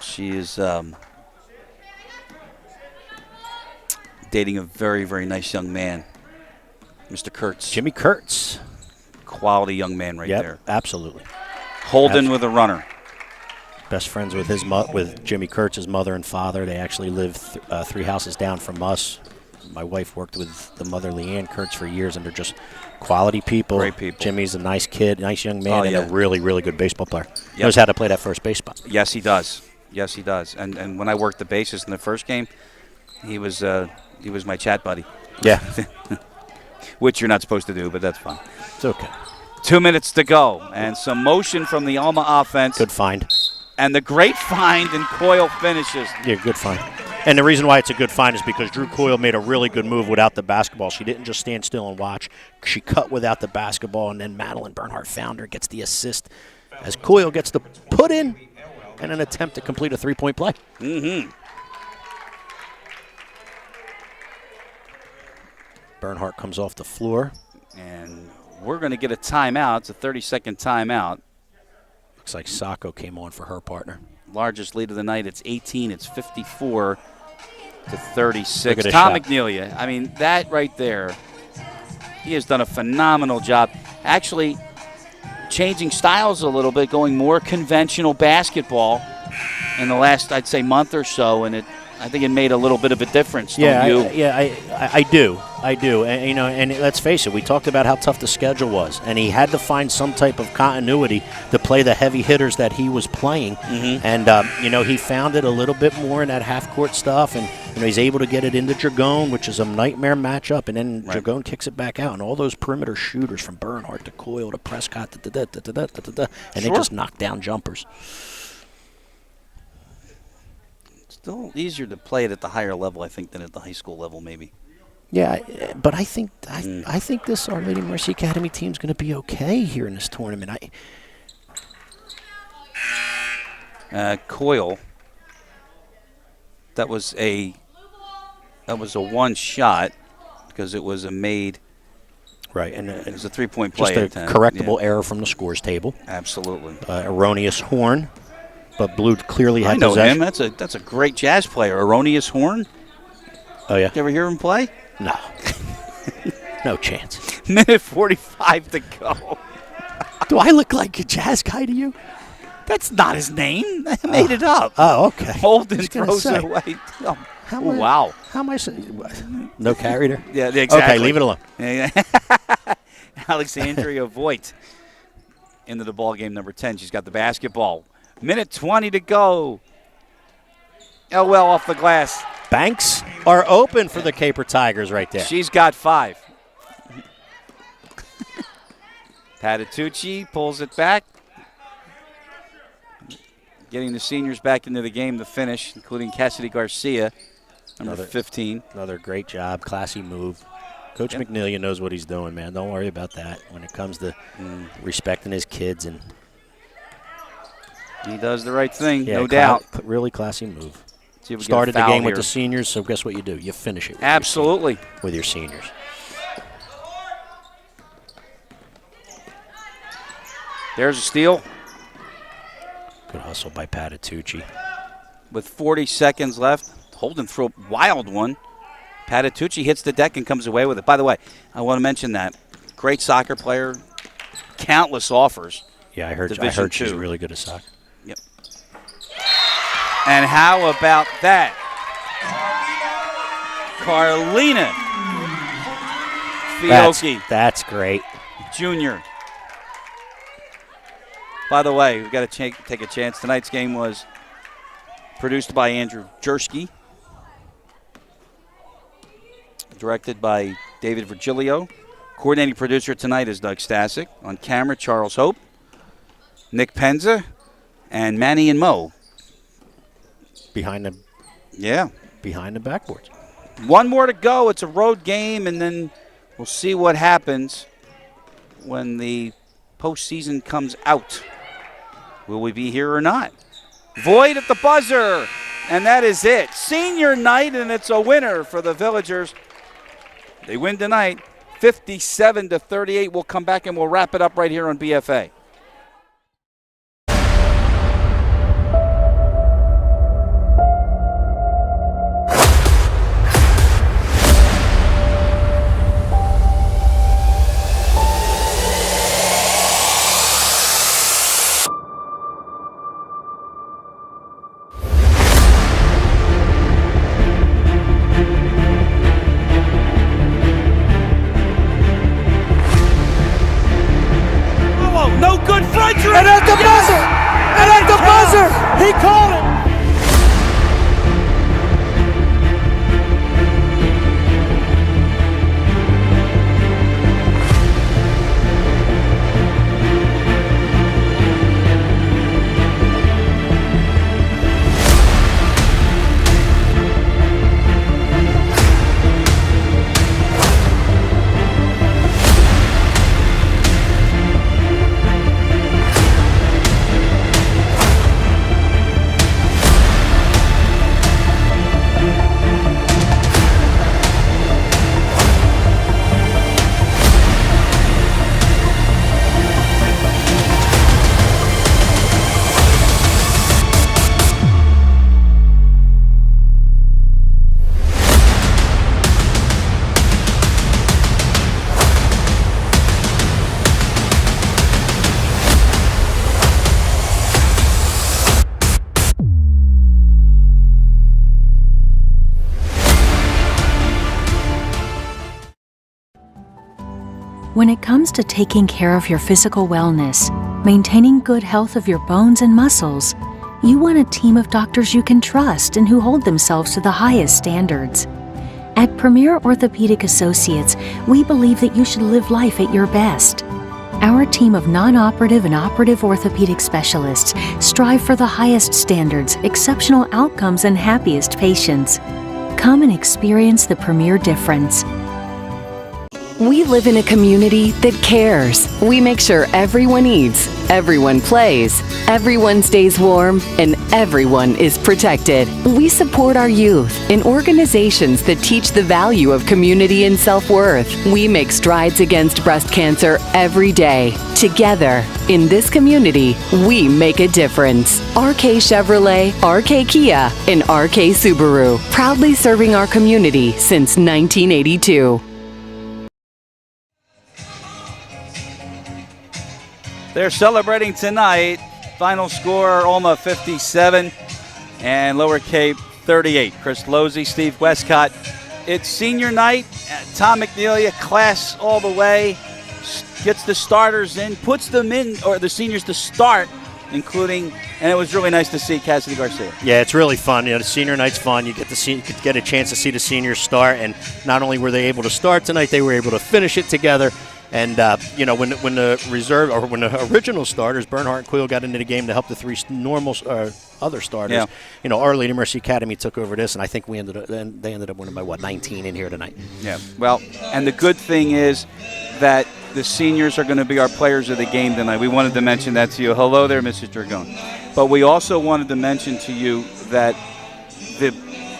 She is dating a very, very nice young man, Mr. Kurtz. Jimmy Kurtz. Quality young man right there. Absolutely. Holden with a runner. Best friends with with Jimmy Kurtz's mother and father. They actually live 3 houses down from us. My wife worked with the mother, Leanne Kurtz, for years, and they're just quality people. Great people. Jimmy's a nice kid, nice young man, and a really, really good baseball player. Yep. Knows how to play that first base spot. Yes, he does. Yes, he does. And when I worked the bases in the first game, he was my chat buddy. Yeah. Which you're not supposed to do, but that's fine. It's okay. 2 minutes to go, and some motion from the Olma offense. Good find. And the great find, and Coyle finishes. Yeah, good find. And the reason why it's a good find is because Drew Coyle made a really good move without the basketball. She didn't just stand still and watch. She cut without the basketball, and then Madeline Bernhardt found her, gets the assist as Coyle gets the put in and an attempt to complete a three-point play. Mm-hmm. Bernhardt comes off the floor. And we're going to get a timeout. It's a 30-second timeout. Looks like Sacco came on for her partner. Largest lead of the night. It's 18. It's 54 to 36. Look at Tom shot. McNelia. I mean, that right there, he has done a phenomenal job. Actually, changing styles a little bit, going more conventional basketball in the last, I'd say, month or so, and I think it made a little bit of a difference. Yeah, don't you? I do. And, and let's face it, we talked about how tough the schedule was, and he had to find some type of continuity to play the heavy hitters that he was playing. Mm-hmm. And he found it a little bit more in that half-court stuff, and he's able to get it into Dragone, which is a nightmare matchup, and then Dragone kicks it back out, and all those perimeter shooters from Bernhardt to Coyle to Prescott, and they just knock down jumpers. Still easier to play it at the higher level, I think, than at the high school level, maybe. Yeah, but I think this Our Lady Mercy Academy team is going to be okay here in this tournament. Coyle. That was a one shot because it was a made. Right, and it was a 3-point play. Just a correctable error from the scores table. Absolutely. Erroneous horn, but Blue clearly had I know possession. him. That's a great jazz player. Erroneous horn. Oh yeah. You ever hear him play? No. No chance. Minute 45 to go. Do I look like a jazz guy to you? That's not his name. I made it up. Oh, okay. Holden throws it away. Wow. How am I? No carrier? Yeah, exactly. Okay, leave it alone. Alexandria Voigt into the ball game, number 10. She's got the basketball. Minute 20 to go. Elwell off the glass. Banks are open for the Caper Tigers right there. She's got 5. Patitucci pulls it back. Getting the seniors back into the game to finish, including Cassidy Garcia, number 15. Another great job, classy move. Coach McNelia knows what he's doing, man. Don't worry about that when it comes to respecting his kids. And he does the right thing, no doubt. Really classy move. Started the game here with the seniors, so guess what you do? You finish it. Absolutely. With your seniors. There's a steal. Good hustle by Patitucci. With 40 seconds left, Holden threw a wild one. Patitucci hits the deck and comes away with it. By the way, I want to mention that. Great soccer player, countless offers. Yeah, I heard she's really good at soccer. Yep. And how about that? Carlina Fiocchi. That's great. Junior. By the way, we've got to take a chance. Tonight's game was produced by Andrew Jersky. directed by David Virgilio. Coordinating producer tonight is Doug Stasic. On camera, Charles Hope, Nick Penza, and Manny and Mo. Behind the backboards. One more to go. It's a road game, and then we'll see what happens when the postseason comes out. Will we be here or not? Void at the buzzer, and that is it. Senior night, and it's a winner for the Villagers. They win tonight, 57-38. We'll come back and we'll wrap it up right here on BFA. No good front. And at the buzzer! And at the buzzer! He called it! When it comes to taking care of your physical wellness, maintaining good health of your bones and muscles, you want a team of doctors you can trust and who hold themselves to the highest standards. At Premier Orthopedic Associates, we believe that you should live life at your best. Our team of non-operative and operative orthopedic specialists strive for the highest standards, exceptional outcomes, and happiest patients. Come and experience the Premier difference. We live in a community that cares. We make sure everyone eats, everyone plays, everyone stays warm, and everyone is protected. We support our youth in organizations that teach the value of community and self-worth. We make strides against breast cancer every day. Together, in this community, we make a difference. RK Chevrolet, RK Kia, and RK Subaru, proudly serving our community since 1982. They're celebrating tonight. Final score, Olma 57 and Lower Cape 38. Chris Losey, Steve Westcott. It's senior night. Tom McNelia, class all the way, gets the starters in, puts them in, or the seniors to start, including, and it was really nice to see Cassidy Garcia. Yeah, it's really fun. The senior night's fun. You could get a chance to see the seniors start, and not only were they able to start tonight, they were able to finish it together. And, when the reserve or when the original starters, Bernhardt and Quill, got into the game to help the three normal other starters, Our Lady Mercy Academy took over this, and I think they ended up winning by, 19 in here tonight. Yeah, well, and the good thing is that the seniors are going to be our players of the game tonight. We wanted to mention that to you. Hello there, Mrs. Dragon. But we also wanted to mention to you that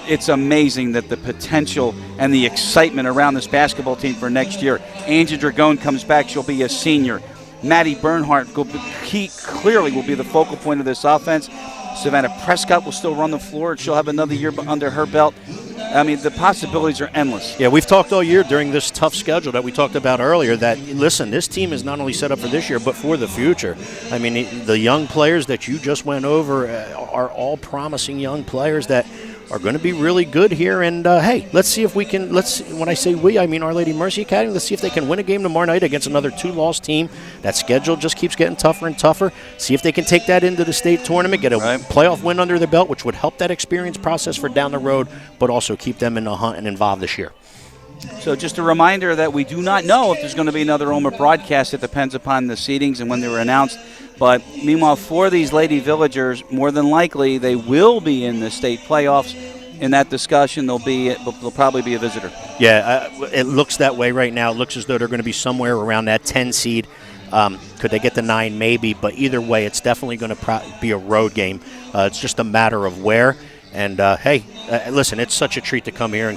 it's amazing that the potential and the excitement around this basketball team for next year. Angie Dragon comes back. She'll be a senior. Maddie Bernhardt clearly will be the focal point of this offense. Savannah Prescott will still run the floor. She'll have another year under her belt. I mean, the possibilities are endless. Yeah, we've talked all year during this tough schedule that we talked about earlier that, listen, this team is not only set up for this year but for the future. I mean, the young players that you just went over are all promising young players that are going to be really good here. And, hey, let's see if we can, when I say we, I mean Our Lady Mercy Academy. Let's see if they can win a game tomorrow night against another two-loss team. That schedule just keeps getting tougher and tougher. See if they can take that into the state tournament, get a playoff win under their belt, which would help that experience process for down the road, but also keep them in the hunt and involved this year. So just a reminder that we do not know if there's going to be another Olma broadcast. It depends upon the seedings and when they were announced. But meanwhile, for these Lady Villagers, more than likely they will be in the state playoffs. In that discussion, they'll probably be a visitor. Yeah, it looks that way right now. It looks as though they're going to be somewhere around that 10 seed. Could they get the 9? Maybe. But either way, it's definitely going to be a road game. It's just a matter of where. And, hey, listen, it's such a treat to come here and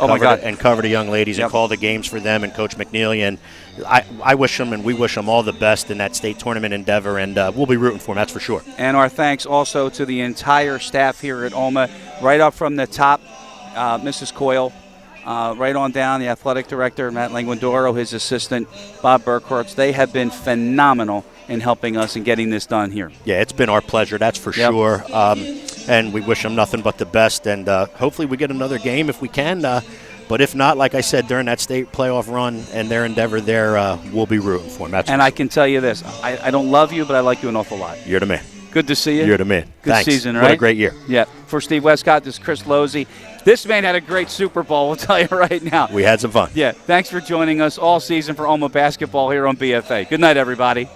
cover the young ladies and call the games for them and Coach McNeely. And I wish them and we wish them all the best in that state tournament endeavor, and we'll be rooting for them, that's for sure. And our thanks also to the entire staff here at Olma, right up from the top, Mrs. Coyle, right on down, the athletic director, Matt Languindoro, his assistant, Bob Burkhorst. They have been phenomenal in helping us and getting this done here. Yeah, it's been our pleasure, that's for sure. And we wish them nothing but the best, and hopefully we get another game if we can. But if not, like I said, during that state playoff run and their endeavor there, we'll be rooting for them. And I can tell you this, I don't love you, but I like you an awful lot. You're the man. Good to see you. You're the man. Good Thanks. season, right? What a great year. Yeah. For Steve Westcott, this is Chris Losey. This man had a great Super Bowl, we'll tell you right now. We had some fun. Yeah. Thanks for joining us all season for Olma basketball here on BFA. Good night, everybody.